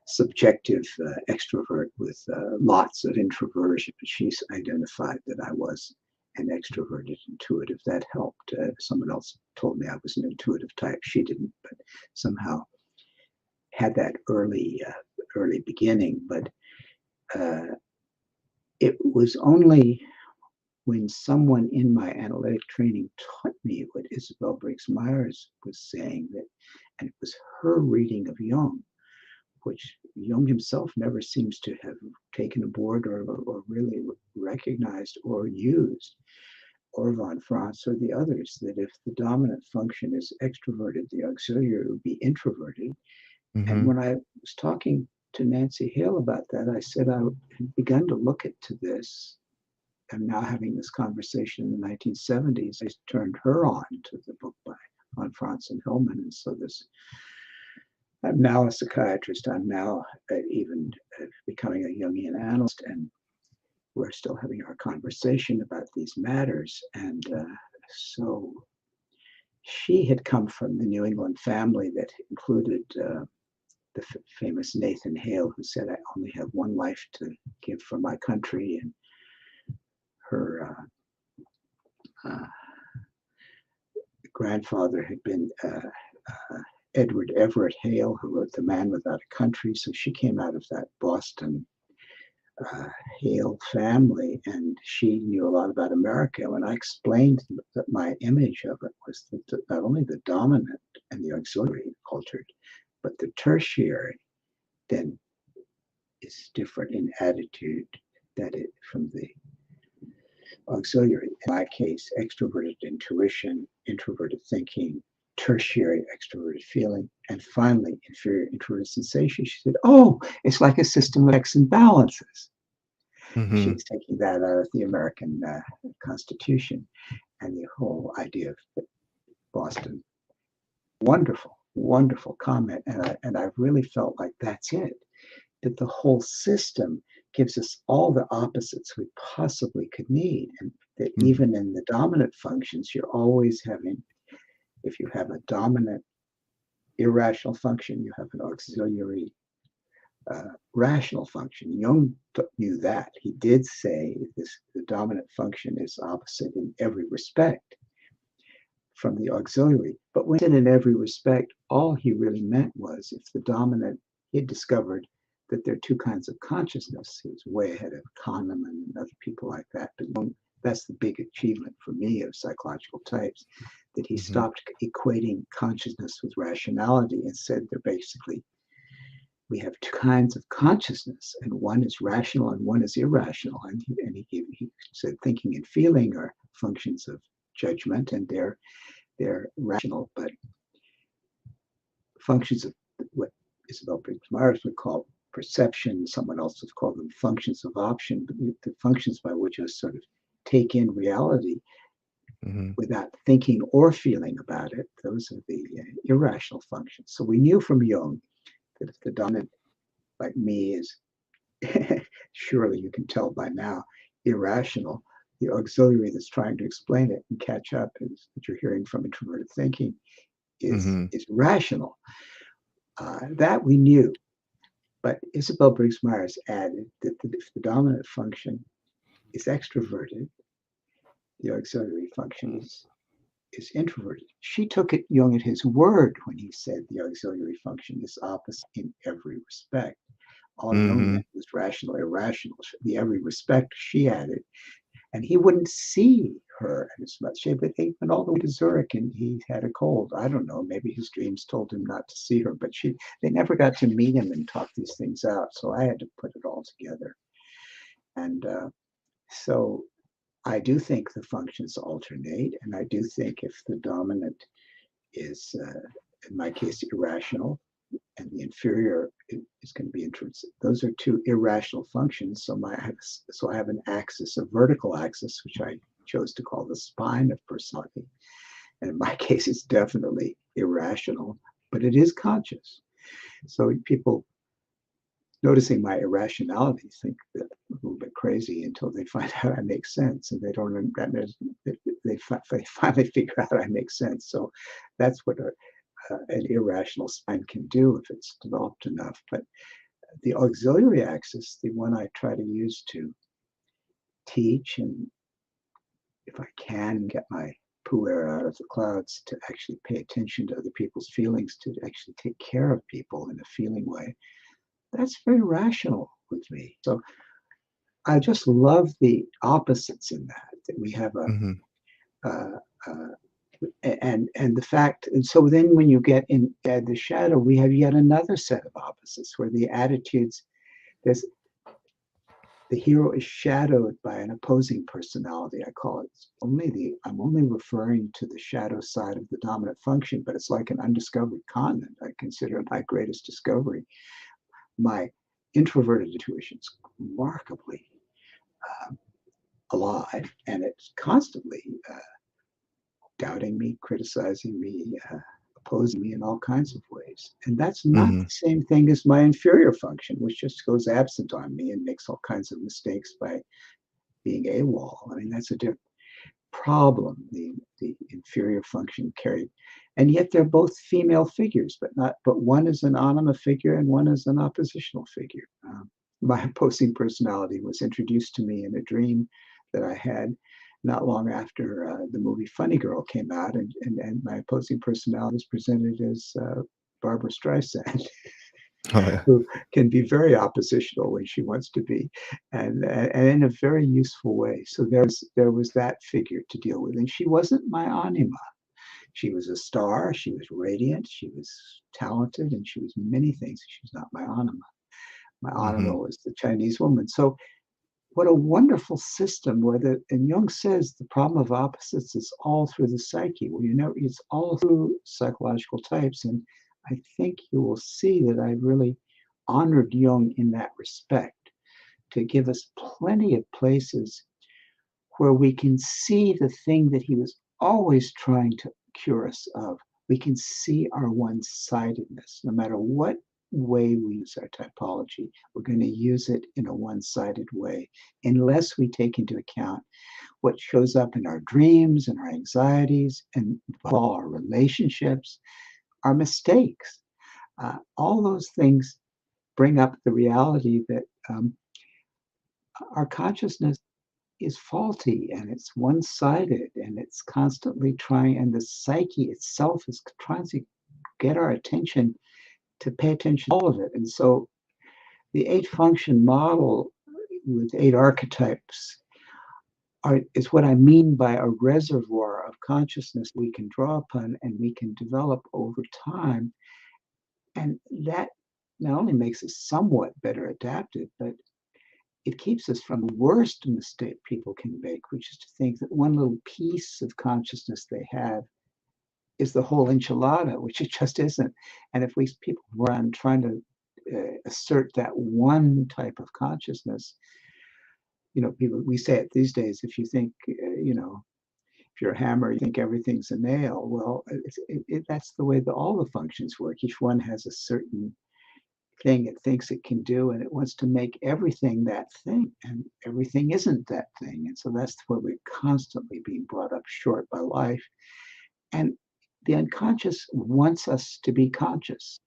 subjective extrovert with lots of introversion, but she's identified that I was an extroverted intuitive. That helped. Someone else told me I was an intuitive type. She didn't, but somehow had that early beginning. But it was only when someone in my analytic training taught me what Isabel Briggs Myers was saying, that, and it was her reading of Jung, which Jung himself never seems to have taken aboard or really recognized or used. or von Franz or the others, that if the dominant function is extroverted, the auxiliary would be introverted. And when I was talking to Nancy Hale about that, I said I had begun to look into this. I'm now having this conversation in the 1970s. I turned her on to the book by von Franz and Hillman. And so I'm now a psychiatrist. I'm now even becoming a Jungian analyst, and we're still having our conversation about these matters. And so she had come from the New England family that included the famous Nathan Hale, who said, "I only have one life to give for my country." And her grandfather had been Edward Everett Hale, who wrote The Man Without a Country. So she came out of that Boston Hale family, and she knew a lot about America. When I explained that my image of it was that not only the dominant and the auxiliary altered, but the tertiary then is different in attitude from the auxiliary. In my case, extroverted intuition, introverted thinking, tertiary extroverted feeling, and finally inferior introverted sensation. She said, "Oh, it's like a system of checks and balances." She's taking that out of the American Constitution and the whole idea of Boston. Wonderful, wonderful comment. And I really felt like that's it, that the whole system gives us all the opposites we possibly could need. And that even in the dominant functions, you're always having, if you have a dominant irrational function, you have an auxiliary rational function. Jung knew that. He did say the dominant function is opposite in every respect from the auxiliary. But when he said in every respect, all he really meant was if the dominant, he had discovered that there are two kinds of consciousness. He was way ahead of Kahneman and other people like that. But that's the big achievement for me of psychological types, that he stopped equating consciousness with rationality and said they're basically, we have two kinds of consciousness, and one is rational and one is irrational. And he said thinking and feeling are functions of judgment, and they're rational, but functions of what Isabel Briggs would call perception. Someone else would call them functions of option, but the functions by which us sort of take in reality without thinking or feeling about it. Those are the irrational functions. So we knew from Jung that if the dominant, like me, is surely you can tell by now, irrational, the auxiliary that's trying to explain it and catch up, is what you're hearing from introverted thinking, is rational. That we knew. But Isabel Briggs Myers added that if the dominant function is extroverted, the auxiliary function is introverted. She took Jung at his word when he said the auxiliary function is opposite in every respect. All Jung meant was rational, irrational. The every respect she added. And he wouldn't see her as much. But they went all the way to Zurich and he had a cold. I don't know, maybe his dreams told him not to see her, but they never got to meet him and talk these things out. So I had to put it all together. And so I do think the functions alternate, and I do think if the dominant is, in my case, irrational, and the inferior is going to be intrinsic. Those are two irrational functions. So I have an axis, a vertical axis, which I chose to call the spine of personality. And in my case, it's definitely irrational, but it is conscious. So people noticing my irrationality think that I'm a little bit crazy until they find out I make sense, and they don't. They finally figure out I make sense. So that's what an irrational spine can do if it's developed enough. But the auxiliary axis, the one I try to use to teach, and if I can get my Puer out of the clouds, to actually pay attention to other people's feelings, to actually take care of people in a feeling way, that's very rational with me. So I just love the opposites in that we have and the fact, and so then when you get in the shadow, we have yet another set of opposites where the attitudes, there's the hero is shadowed by an opposing personality. I call it I'm only referring to the shadow side of the dominant function, but it's like an undiscovered continent. I consider it my greatest discovery. My introverted intuition is remarkably alive, and it's constantly doubting me, criticizing me, opposing me in all kinds of ways. And that's not Mm-hmm. the same thing as my inferior function, which just goes absent on me and makes all kinds of mistakes by being AWOL. I mean, that's a different problem, the inferior function carried. And yet they're both female figures, but one is an Anima figure and one is an oppositional figure. My opposing personality was introduced to me in a dream that I had not long after the movie Funny Girl came out, and my opposing personality is presented as Barbara Streisand, Oh yeah. who can be very oppositional when she wants to be, and in a very useful way. So there was that figure to deal with, and she wasn't my Anima. She was a star. She was radiant. She was talented, and she was many things. She was not my Anima. My Mm-hmm. Anima was the Chinese woman. So what a wonderful system and Jung says the problem of opposites is all through the psyche. Well, it's all through psychological types. And I think you will see that I really honored Jung in that respect, to give us plenty of places where we can see the thing that he was always trying to cure us of. We can see our one-sidedness. No matter what way we use our typology, we're going to use it in a one-sided way, unless we take into account what shows up in our dreams and our anxieties and all our relationships, our mistakes. All those things bring up the reality that our consciousness is faulty and it's one-sided and it's constantly trying, and the psyche itself is trying to get our attention to pay attention to all of it. And so the 8-function model with 8 archetypes is what I mean by a reservoir of consciousness we can draw upon and we can develop over time. And that not only makes us somewhat better adapted, but it keeps us from the worst mistake people can make, which is to think that one little piece of consciousness they have is the whole enchilada, which it just isn't. And if people run trying to assert that one type of consciousness, we say it these days, if you think, if you're a hammer, you think everything's a nail. Well, that's the way that all the functions work. Each one has a certain thing it thinks it can do, and it wants to make everything that thing, and everything isn't that thing. And so that's where we're constantly being brought up short by life. And the unconscious wants us to be conscious,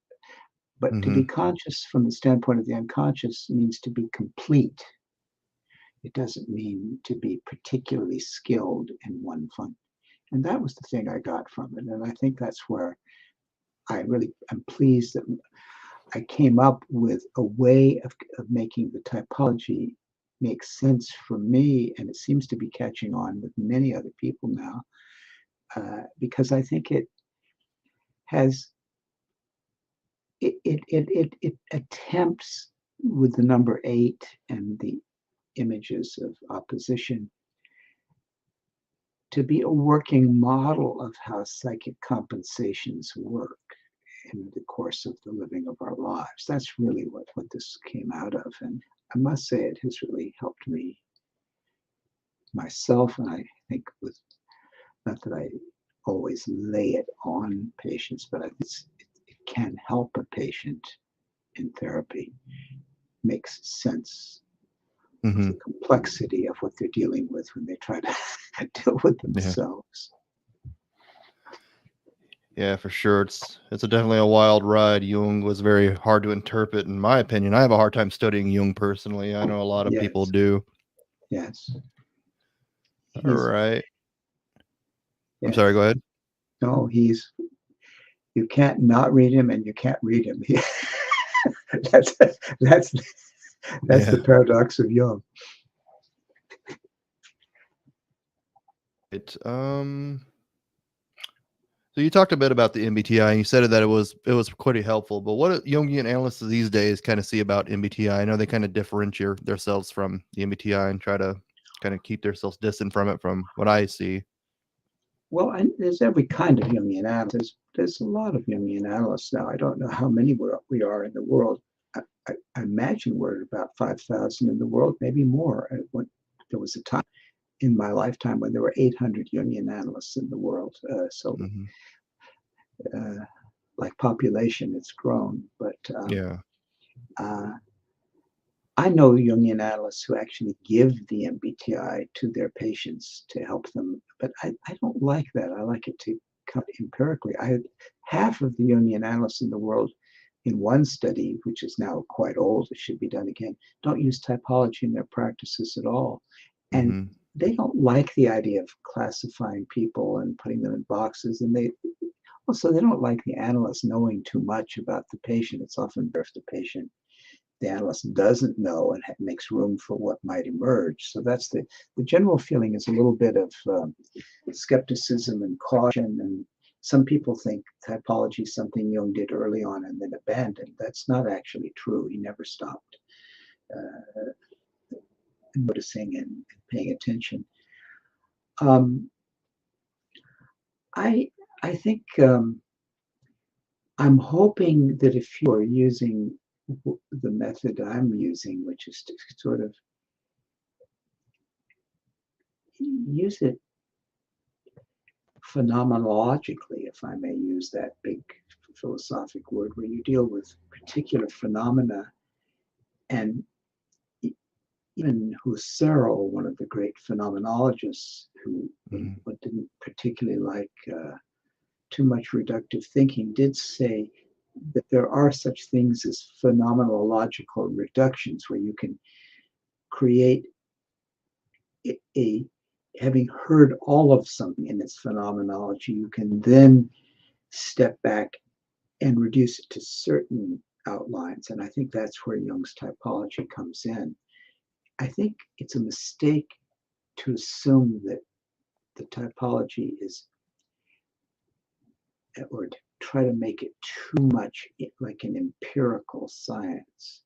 but to Mm-hmm. be conscious from the standpoint of the unconscious means to be complete. It doesn't mean to be particularly skilled in one function. And that was the thing I got from it. And I think that's where I really am pleased that I came up with a way of making the typology make sense for me, and it seems to be catching on with many other people now, because I think it has it attempts with the number 8 and the images of opposition to be a working model of how psychic compensations work in the course of the living of our lives. That's really what this came out of. And I must say it has really helped me myself. And I think not that I always lay it on patients, but it can help a patient in therapy makes sense of Mm-hmm. the complexity of what they're dealing with when they try to deal with Yeah. themselves. Yeah, for sure. It's definitely a wild ride. Jung was very hard to interpret, in my opinion. I have a hard time studying Jung personally. I know a lot of people Yes, do. yes. All He's, right. I'm yes. sorry. Go ahead. No, you can't not read him and you can't read him. that's that's that's the Yeah. paradox of Jung. It So you talked a bit about the MBTI, and you said that it was quite helpful. But what do Jungian analysts these days kind of see about MBTI? I know they kind of differentiate themselves from the MBTI and try to kind of keep themselves distant from it, from what I see. Well, and there's every kind of Jungian analyst. There's a lot of Jungian analysts now. I don't know how many we are in the world. I imagine we're at about 5,000 in the world, maybe more. There was a time in my lifetime when there were 800 Jungian analysts in the world. Like population, it's grown. But Yeah. I know Jungian analysts who actually give the MBTI to their patients to help them, but I don't like that. I like it to come empirically. I had half of the Jungian analysts in the world in one study, which is now quite old, it should be done again, don't use typology in their practices at all. And they don't like the idea of classifying people and putting them in boxes. And they don't like the analyst knowing too much about the patient. It's often better if the analyst doesn't know and makes room for what might emerge. So that's the general feeling is a little bit of skepticism and caution. And some people think typology is something Jung did early on and then abandoned. That's not actually true. He never stopped noticing and paying attention. I think I'm hoping that if you are using the method I'm using, which is to sort of use it phenomenologically, if I may use that big philosophic word, where you deal with particular phenomena. And even Husserl, one of the great phenomenologists, who didn't particularly like too much reductive thinking, did say that there are such things as phenomenological reductions, where you can create having heard all of something in its phenomenology, you can then step back and reduce it to certain outlines. And I think that's where Jung's typology comes in. I think it's a mistake to assume that the typology is, or to try to make it too much like an empirical science.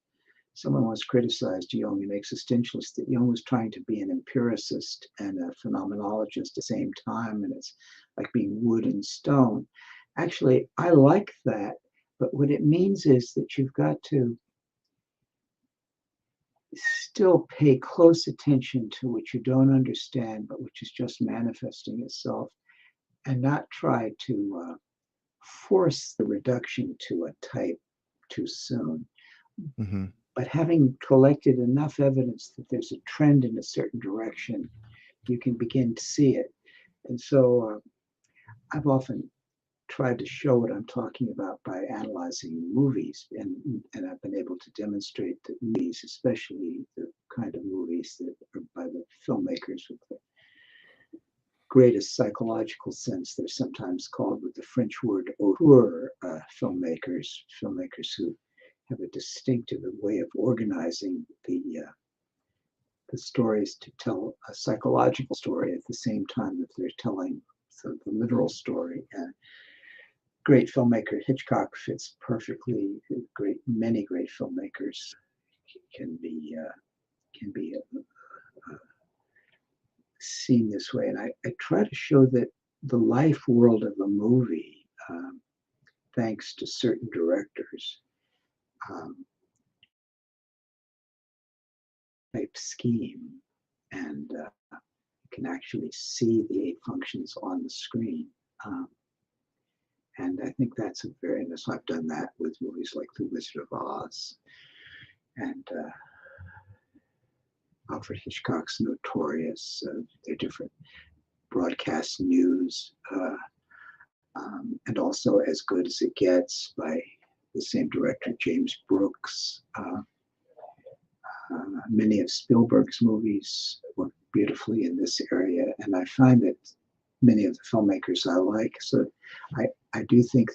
Someone once criticized Jung, an existentialist, that Jung was trying to be an empiricist and a phenomenologist at the same time, and it's like being wood and stone. Actually, I like that, but what it means is that you've got to still pay close attention to what you don't understand, but which is just manifesting itself, and not try to force the reduction to a type too soon. But having collected enough evidence that there's a trend in a certain direction, you can begin to see it. And so I've often tried to show what I'm talking about by analyzing movies, and I've been able to demonstrate that movies, especially the kind of movies that are by the filmmakers with the greatest psychological sense, they're sometimes called with the French word auteur filmmakers who have a distinctive way of organizing the stories to tell a psychological story at the same time that they're telling the literal story. And great filmmaker Hitchcock fits perfectly. Many great filmmakers can be seen this way. And I try to show that the life world of a movie, thanks to certain directors, type scheme, and you can actually see the 8 functions on the screen. And I think that's so I've done that with movies like The Wizard of Oz and Alfred Hitchcock's Notorious, their different broadcast news, and also As Good as It Gets by the same director, James Brooks. Many of Spielberg's movies work beautifully in this area, and I find that many of the filmmakers I like. So I do think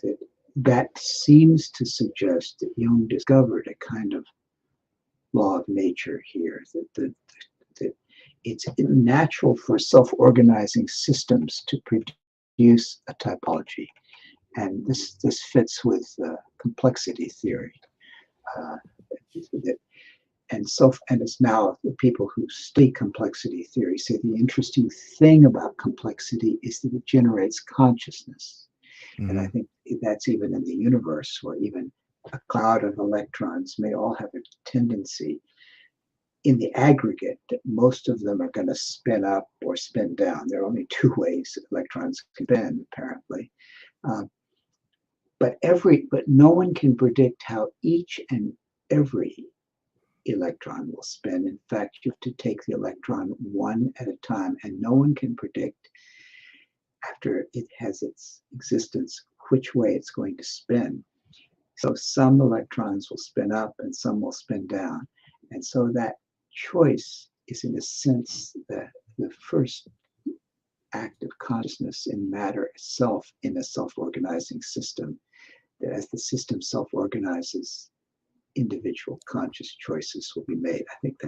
that seems to suggest that Jung discovered a kind of law of nature here, that it's natural for self-organizing systems to produce a typology. And this fits with complexity theory. Uh, and it's now the people who study complexity theory say the interesting thing about complexity is that it generates consciousness. And I think that's even in the universe, where even a cloud of electrons may all have a tendency in the aggregate that most of them are going to spin up or spin down. There are only two ways electrons can spin, apparently. But no one can predict how each and every electron will spin. In fact, you have to take the electron one at a time, and no one can predict after it has its existence which way it's going to spin. So some electrons will spin up and some will spin down. And so that choice is, in a sense, the first act of consciousness in matter itself in a self-organizing system. That as the system self-organizes, individual conscious choices will be made. I think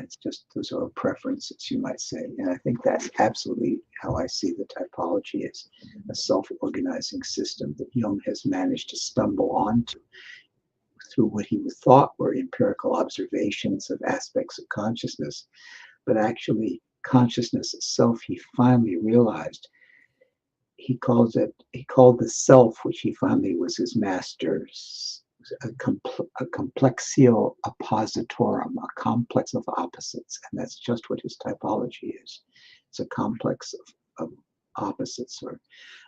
those are preferences, you might say. And I think that's absolutely how I see the typology as a self-organizing system that Jung has managed to stumble onto through what he thought were empirical observations of aspects of consciousness. But actually, consciousness itself, he finally realized, he called the self, which he finally was his master's, a complexio oppositorum, a complex of opposites. And that's just what his typology is. It's a complex of opposites, or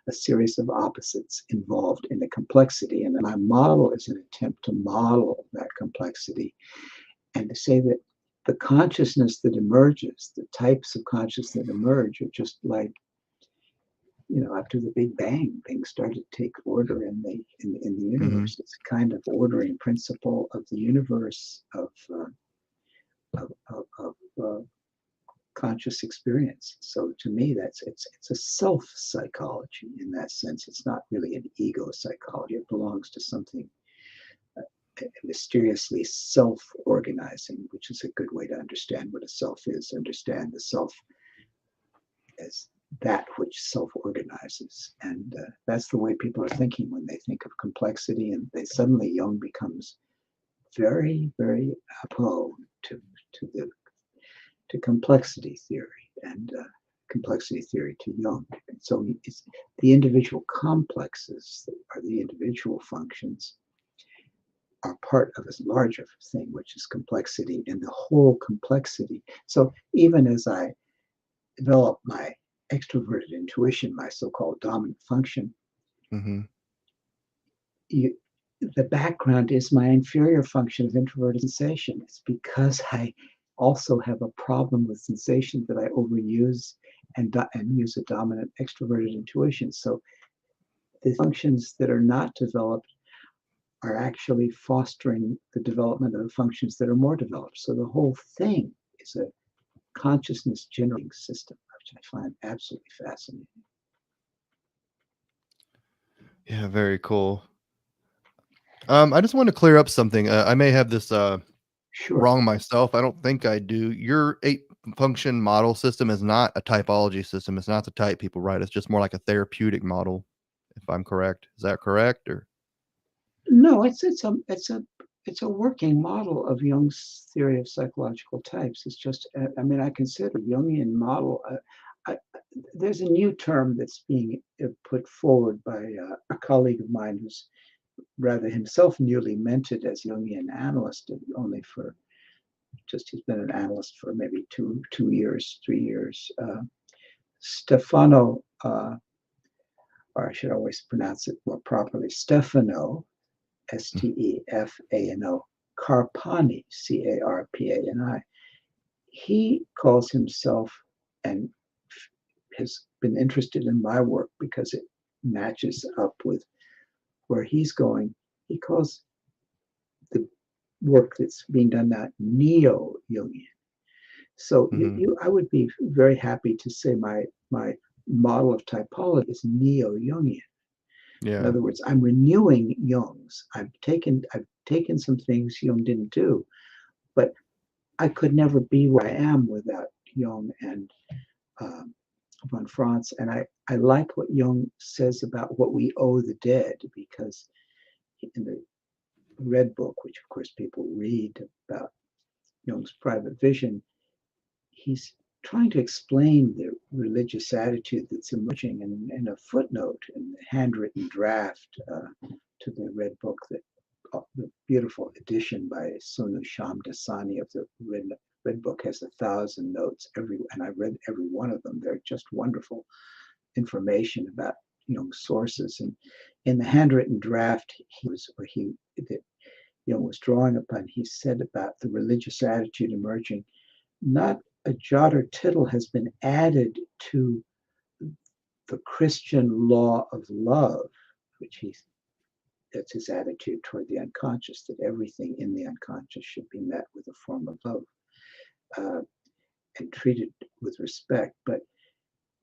a series of opposites involved in the complexity. And my model is an attempt to model that complexity and to say that the consciousness that emerges, the types of consciousness that emerge, are just like, after the Big Bang, things started to take order in the universe. It's a kind of ordering principle of the universe of conscious experience. So to me, it's a self psychology in that sense. It's not really an ego psychology. It belongs to something mysteriously self-organizing, which is a good way to understand what a self is. Understand the self as that which self-organizes. And that's the way people are thinking when they think of complexity, and suddenly Jung becomes very, very opposed to complexity theory and complexity theory to Jung. And so it's the individual complexes, are the individual functions, are part of a larger thing, which is complexity, and the whole complexity. So even as I develop my extroverted intuition, my so-called dominant function, the background is my inferior function of introverted sensation. It's because I also have a problem with sensation that I overuse and use a dominant extroverted intuition. So the functions that are not developed are actually fostering the development of the functions that are more developed. So the whole thing is a consciousness generating system, which I find absolutely fascinating. Yeah, very cool. I just want to clear up something. I may have this wrong myself. I don't think I do. Your 8-function model system is not a typology system. It's not the type people write. It's just more like a therapeutic model, if I'm correct. Is that correct? Or no, it's a working model of Jung's theory of psychological types. It's just, I consider Jungian model. There's a new term that's being put forward by a colleague of mine who's rather himself newly minted as Jungian Analyst, only for he's been an analyst for maybe 2 years, 3 years. Stefano, or I should always pronounce it more properly, Stefano, Stefano, Carpani, Carpani. He calls himself, and has been interested in my work because it matches up with where he's going. He calls the work that's being done now neo-Jungian. So I would be very happy to say my model of typology is neo-Jungian. yeah. In other words, I'm renewing Jung's. I've taken some things Jung didn't do, but I could never be where I am without Jung and von Franz, and I like what Jung says about what we owe the dead, because in the Red Book, which of course people read about Jung's private vision, he's trying to explain the religious attitude that's emerging in a footnote in the handwritten draft to the Red Book, that the beautiful edition by Sonu Shamdasani of the Red Book has 1,000 notes, and I read every one of them. They're just wonderful information about Jung's sources. And in the handwritten draft, that Jung was drawing upon, he said about the religious attitude emerging, not a jot or tittle has been added to the Christian law of love, that's his attitude toward the unconscious, that everything in the unconscious should be met with a form of love and treated with respect, but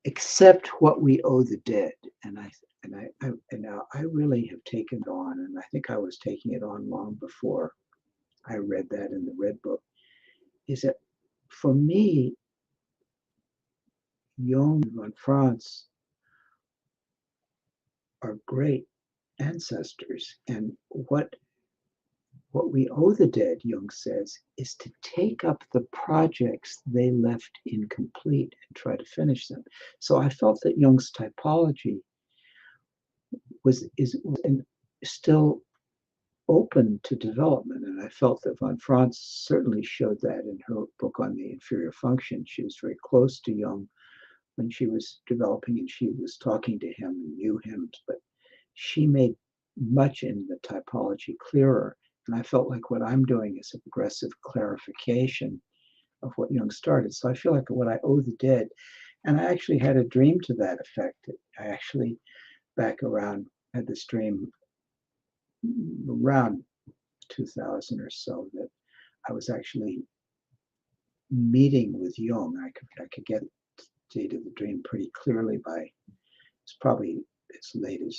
accept what we owe the dead. And now I really have taken it on, and I think I was taking it on long before I read that in the Red Book, is that for me, Jung and von Franz are great ancestors. And what we owe the dead, Jung says, is to take up the projects they left incomplete and try to finish them. So I felt that Jung's typology is still open to development. And I felt that von Franz certainly showed that in her book on the inferior function. She was very close to Jung when she was developing, and she was talking to him and knew him, but she made much in the typology clearer. And I felt like what I'm doing is a progressive clarification of what Jung started. So I feel like what I owe the dead, and I actually had a dream to that effect. I actually, back around, had this dream around 2000 or so, that I was actually meeting with Jung. I could get the date of the dream pretty clearly it's probably as late as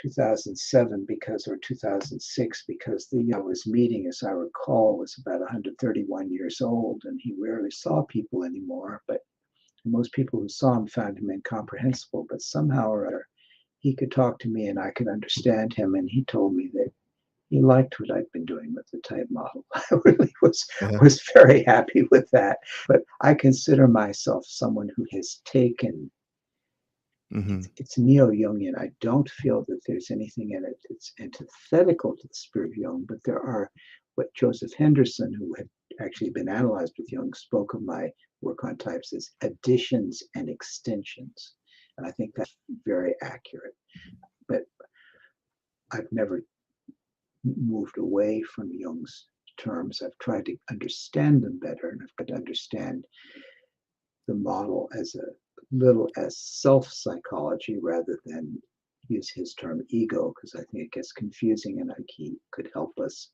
2007 or 2006, because the I was meeting, as I recall, was about 131 years old, and he rarely saw people anymore, but most people who saw him found him incomprehensible, but somehow or other he could talk to me and I could understand him, and he told me that he liked what I'd been doing with the type model. I really was very happy with that. But I consider myself someone who has taken, it's neo-Jungian. I don't feel that there's anything in it that's antithetical to the spirit of Jung, but there are what Joseph Henderson, who had actually been analyzed with Jung, spoke of my work on types as additions and extensions. And I think that's very accurate. But I've never moved away from Jung's terms. I've tried to understand them better, and I've tried to understand the model as a little as self-psychology rather than use his term ego, because I think it gets confusing, and he could help us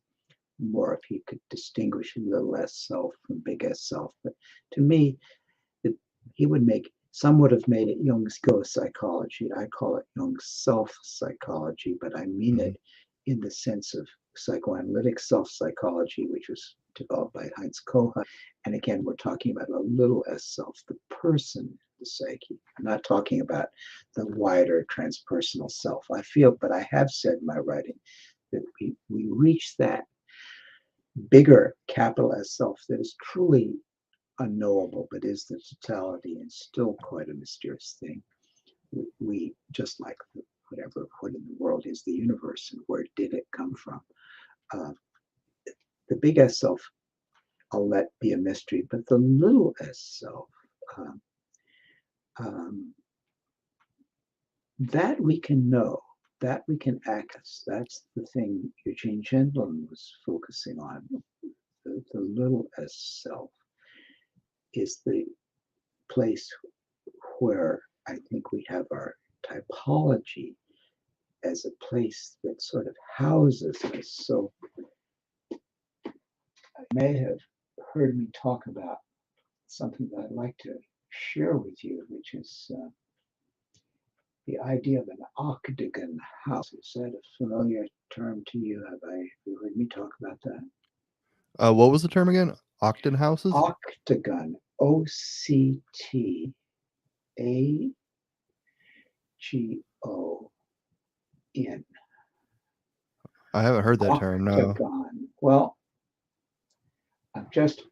more if he could distinguish little s self from big S self. But to me, some would have made it Jung's ego psychology. I call it Jung's self-psychology, but I mean it in the sense of psychoanalytic self-psychology, which was developed by Heinz Kohut. And again, we're talking about a little s self, the person, the psyche. I'm not talking about the wider transpersonal self. I feel, but I have said in my writing that we reach that bigger capital S self that is truly unknowable, but is the totality and still quite a mysterious thing. We just like what in the world is the universe, and where did it come from? The big S self, I'll let be a mystery, but the little s self, that we can know, that we can access. That's the thing Eugene Gendlin was focusing on. The little s self is the place where I think we have our typology as a place that sort of houses us. So you may have heard me talk about something that I'd like to share with you, which is the idea of an octagon house. Is that a familiar term to you? Have you heard me talk about that? What was the term again? Octon houses? Octagon, OCT A-G-O-N. I haven't heard that term, no. Octagon. Well, I've just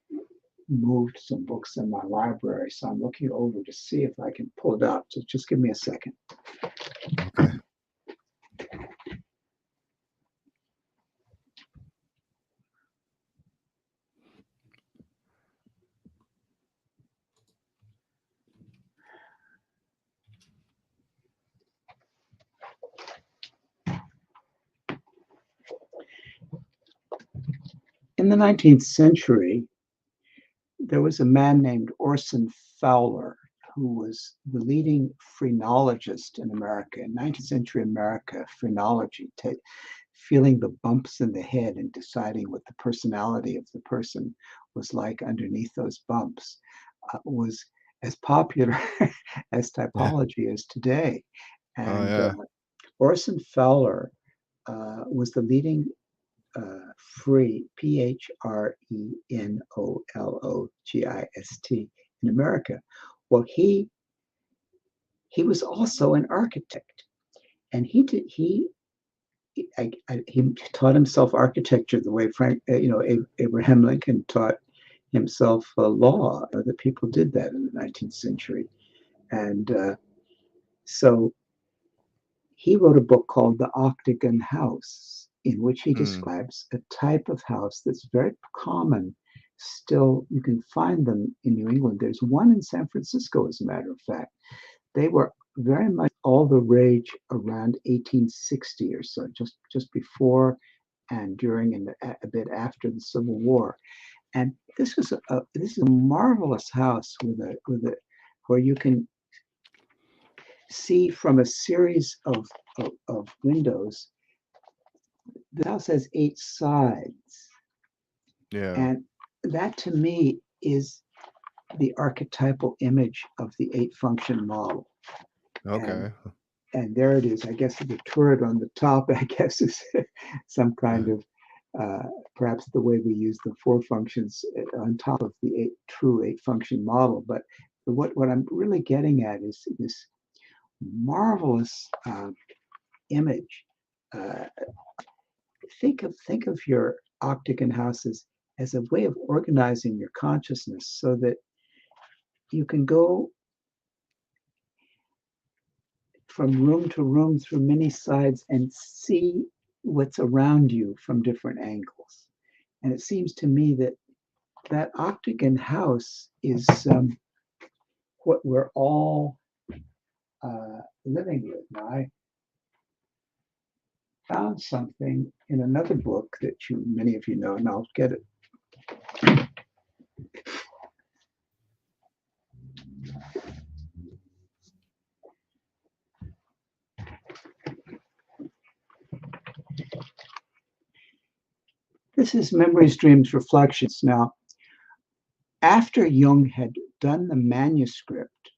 moved some books in my library, so I'm looking over to see if I can pull it out. So just give me a second. Okay. In the 19th century, there was a man named Orson Fowler who was the leading phrenologist in America. In 19th century America, phrenology, feeling the bumps in the head and deciding what the personality of the person was like underneath those bumps, was as popular as typology is today. Oh, And yeah. Orson Fowler was the leading free, Phrenologist in America. Well, he was also an architect, and he taught himself architecture the way Abraham Lincoln taught himself law. Other people did that in the 19th century, and so he wrote a book called The Octagon House, in which he describes a type of house that's very common. Still, you can find them in New England. There's one in San Francisco, as a matter of fact. They were very much all the rage around 1860 or so, just before and during and a bit after the Civil War. And this is a marvelous house where you can see from a series of windows. The house has 8 sides. Yeah. And that to me is the archetypal image of the 8-function model. Okay. And there it is. I guess the turret on the top, I guess, is some kind of perhaps the way we use the 4 functions on top of the true 8-function model. But what I'm really getting at is this marvelous image. Think of your octagon houses as a way of organizing your consciousness so that you can go from room to room through many sides and see what's around you from different angles. And it seems to me that octagon house is what we're all living with. Now, I found something in another book that many of you know, and I'll get it. This is Memories, Dreams, Reflections. Now, after Jung had done the manuscript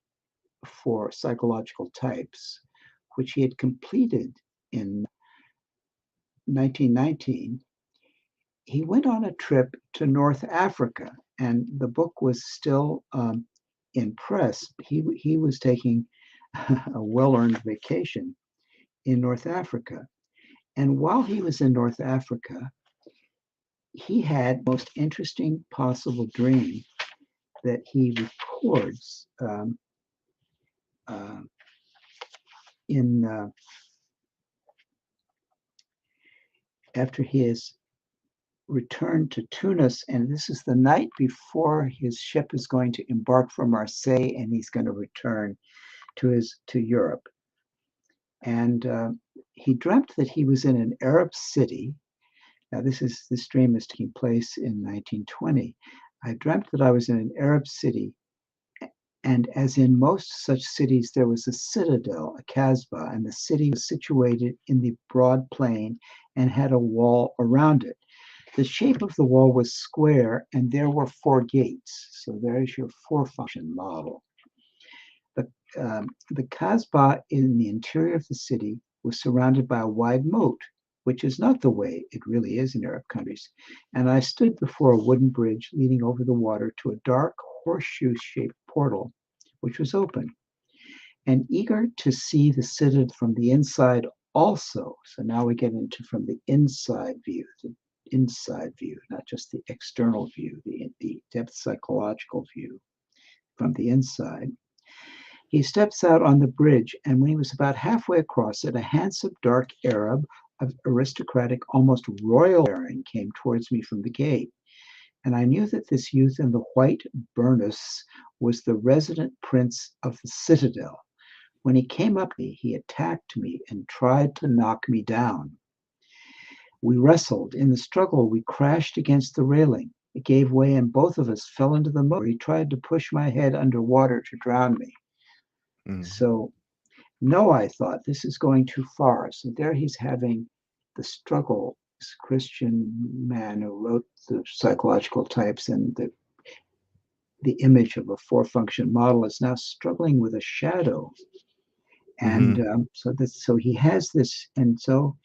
for psychological types, which he had completed in 1919, he went on a trip to North Africa, and the book was still in press. He was taking a well-earned vacation in North Africa. And while he was in North Africa, he had the most interesting possible dream that he records after his return to Tunis, and this is the night before his ship is going to embark for Marseille, and he's going to return to Europe. And he dreamt that he was in an Arab city. Now, this dream is taking place in 1920. I dreamt that I was in an Arab city, and as in most such cities, there was a citadel, a kasbah, and the city was situated in the broad plain and had a wall around it. The shape of the wall was square, and there were 4 gates. So there's your 4-function model. The kasbah in the interior of the city was surrounded by a wide moat, which is not the way it really is in Arab countries. And I stood before a wooden bridge leading over the water to a dark horseshoe-shaped portal, which was open. and eager to see the citadel from the inside also. So now we get into from the inside view, not just the external view, the depth psychological view from the inside. He steps out on the bridge, and when he was about halfway across it, a handsome, dark Arab of aristocratic, almost royal bearing came towards me from the gate. And I knew that this youth in the white burnous was the resident prince of the citadel. When he came up to me, he attacked me and tried to knock me down. We wrestled. In the struggle, we crashed against the railing. It gave way, and both of us fell into the moat. He tried to push my head underwater to drown me. So, no, I thought, this is going too far. So there he's having the struggle. This Christian man who wrote the psychological types and the image of a four-function model is now struggling with a shadow. And so he has this, and so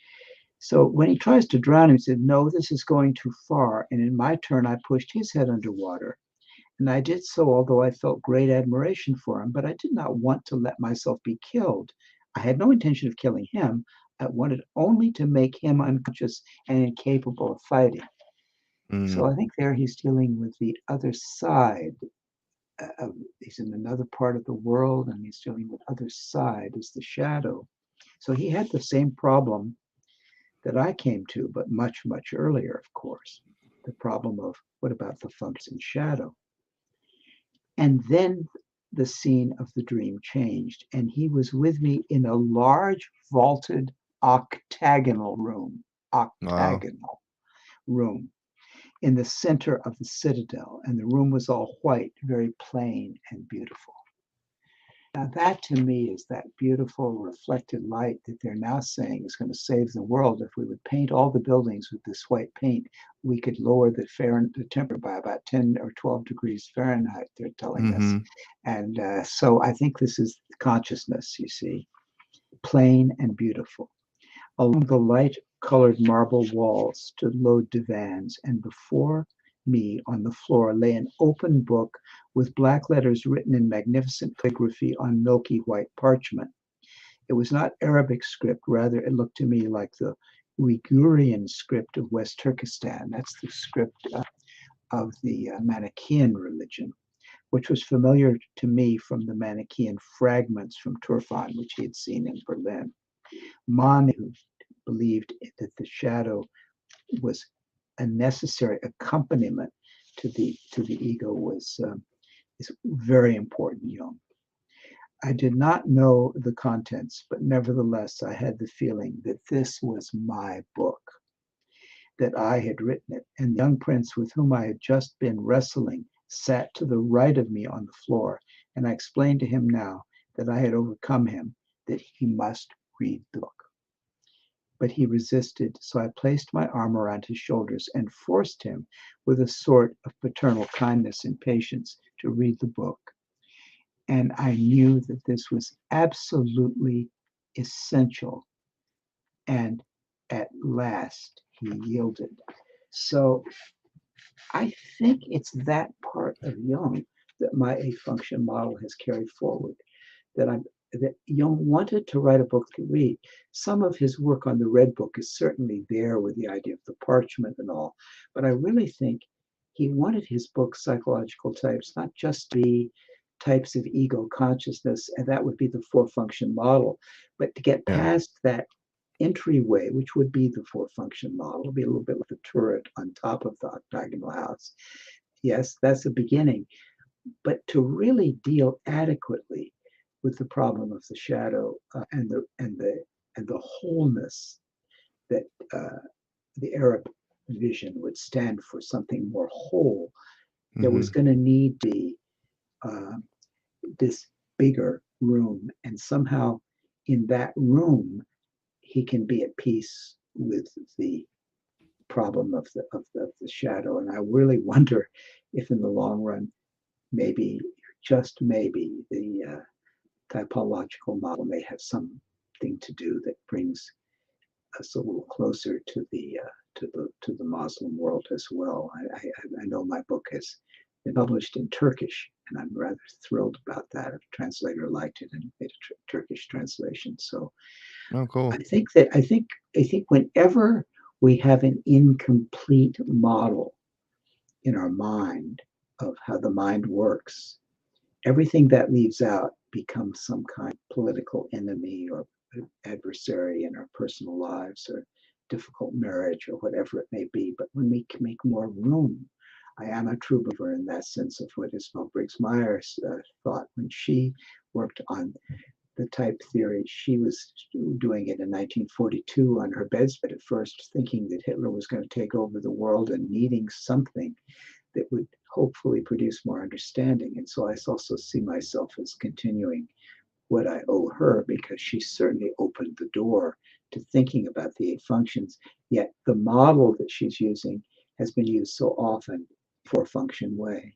when he tries to drown him, he said, no, this is going too far. And in my turn, I pushed his head underwater. And I did so, although I felt great admiration for him, but I did not want to let myself be killed. I had no intention of killing him. I wanted only to make him unconscious and incapable of fighting. So I think there he's dealing with the other side. He's in another part of the world, and he's dealing with other side is the shadow. So he had the same problem that I came to, but much, much earlier, of course. The problem of what about the function shadow? And then the scene of the dream changed, and he was with me in a large vaulted octagonal room in the center of the citadel, and the room was all white, very plain and beautiful. Now that to me is that beautiful reflected light that they're now saying is going to save the world. If we would paint all the buildings with this white paint, we could lower the temperature by about 10 or 12 degrees Fahrenheit, they're telling us. And so I think this is consciousness, you see, plain and beautiful. Along the light-colored marble walls stood low divans, and before me on the floor lay an open book with black letters written in magnificent calligraphy on milky white parchment. It was not Arabic script, rather it looked to me like the Uigurian script of West Turkestan. That's the script of the Manichaean religion, which was familiar to me from the Manichaean fragments from Turfan, which he had seen in Berlin. Mani, who believed that the shadow was a necessary accompaniment to the ego, is very important, Jung. I did not know the contents, but nevertheless, I had the feeling that this was my book, that I had written it, and the young prince with whom I had just been wrestling sat to the right of me on the floor, and I explained to him now that I had overcome him, that he must read the book. But he resisted, so I placed my arm around his shoulders and forced him, with a sort of paternal kindness and patience, to read the book. And I knew that this was absolutely essential. And at last, he yielded. So I think it's that part of Jung that my eight-function model has carried forward, that Jung wanted to write a book to read. Some of his work on the Red Book is certainly there with the idea of the parchment and all, but I really think he wanted his book, Psychological Types, not just to be types of ego consciousness, and that would be the four-function model, but to get past that entryway, which would be the four-function model. It'll be a little bit like the turret on top of the octagonal house. Yes, that's the beginning, but to really deal adequately with the problem of the shadow and the wholeness that the Arab vision would stand for, something more whole. There was going to need to be this bigger room, and somehow in that room he can be at peace with the problem of the shadow. And I really wonder if in the long run, maybe, just maybe, the typological model may have something to do that brings us a little closer to the Muslim world as well. I know my book has been published in Turkish, and I'm rather thrilled about that. A translator liked it and made a Turkish translation. So Oh, cool. I think whenever we have an incomplete model in our mind of how the mind works, everything that leaves out becomes some kind of political enemy or adversary in our personal lives or difficult marriage or whatever it may be. But when we can make more room, I am a true believer in that sense of what Isabel Briggs Myers thought when she worked on the type theory. She was doing it in 1942 on her bedside at first, thinking that Hitler was going to take over the world and needing something that would hopefully produce more understanding. And so I also see myself as continuing what I owe her, because she certainly opened the door to thinking about the 8 functions. Yet the model that she's using has been used so often for function way.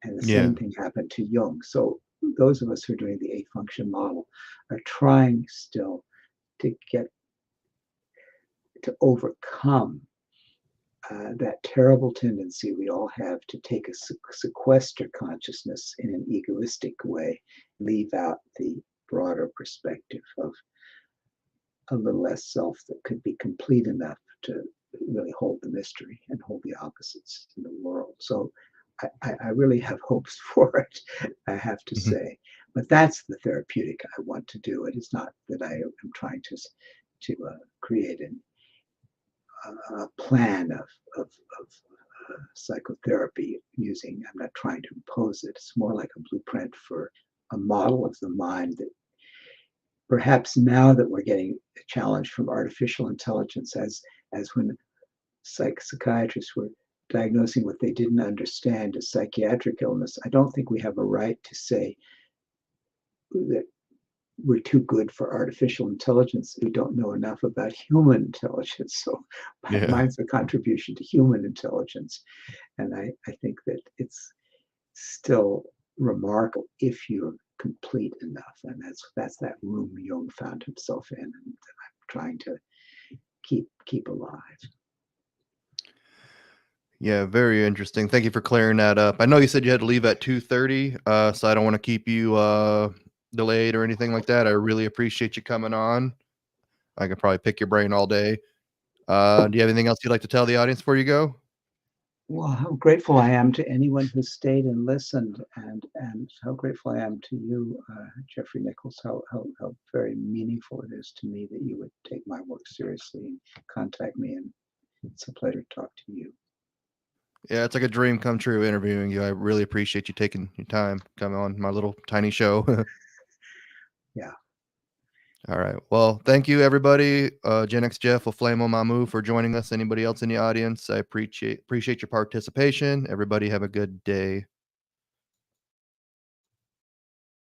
And the Yeah. same thing happened to Jung. So those of us who are doing the 8 function model are trying still to get to overcome that terrible tendency we all have to take a sequester consciousness in an egoistic way, leave out the broader perspective of a little less self that could be complete enough to really hold the mystery and hold the opposites in the world. So I really have hopes for it, I have to say. But that's the therapeutic I want to do. It is not that I am trying to create a plan of psychotherapy using, I'm not trying to impose it. It's more like a blueprint for a model of the mind that perhaps now that we're getting a challenge from artificial intelligence, as when psychiatrists were diagnosing what they didn't understand as psychiatric illness, I don't think we have a right to say that we're too good for artificial intelligence. We don't know enough about human intelligence. So mine's a contribution to human intelligence. And I think that it's still remarkable if you're complete enough. And that's that room Jung found himself in, and that I'm trying to keep alive. Yeah, very interesting. Thank you for clearing that up. I know you said you had to leave at 2:30, so I don't want to keep you delayed or anything like that. I really appreciate you coming on. I could probably pick your brain all day. Do you have anything else you'd like to tell the audience before you go? Well, how grateful I am to anyone who stayed and listened, and how grateful I am to you, Jeffrey Nichols. How very meaningful it is to me that you would take my work seriously and contact me, and it's a pleasure to talk to you. Yeah, it's like a dream come true interviewing you. I really appreciate you taking your time coming on my little tiny show. Yeah. All right. Well, thank you, everybody. Gen X Jeff will Flamo Mamu for joining us. Anybody else in the audience, I appreciate your participation. Everybody have a good day.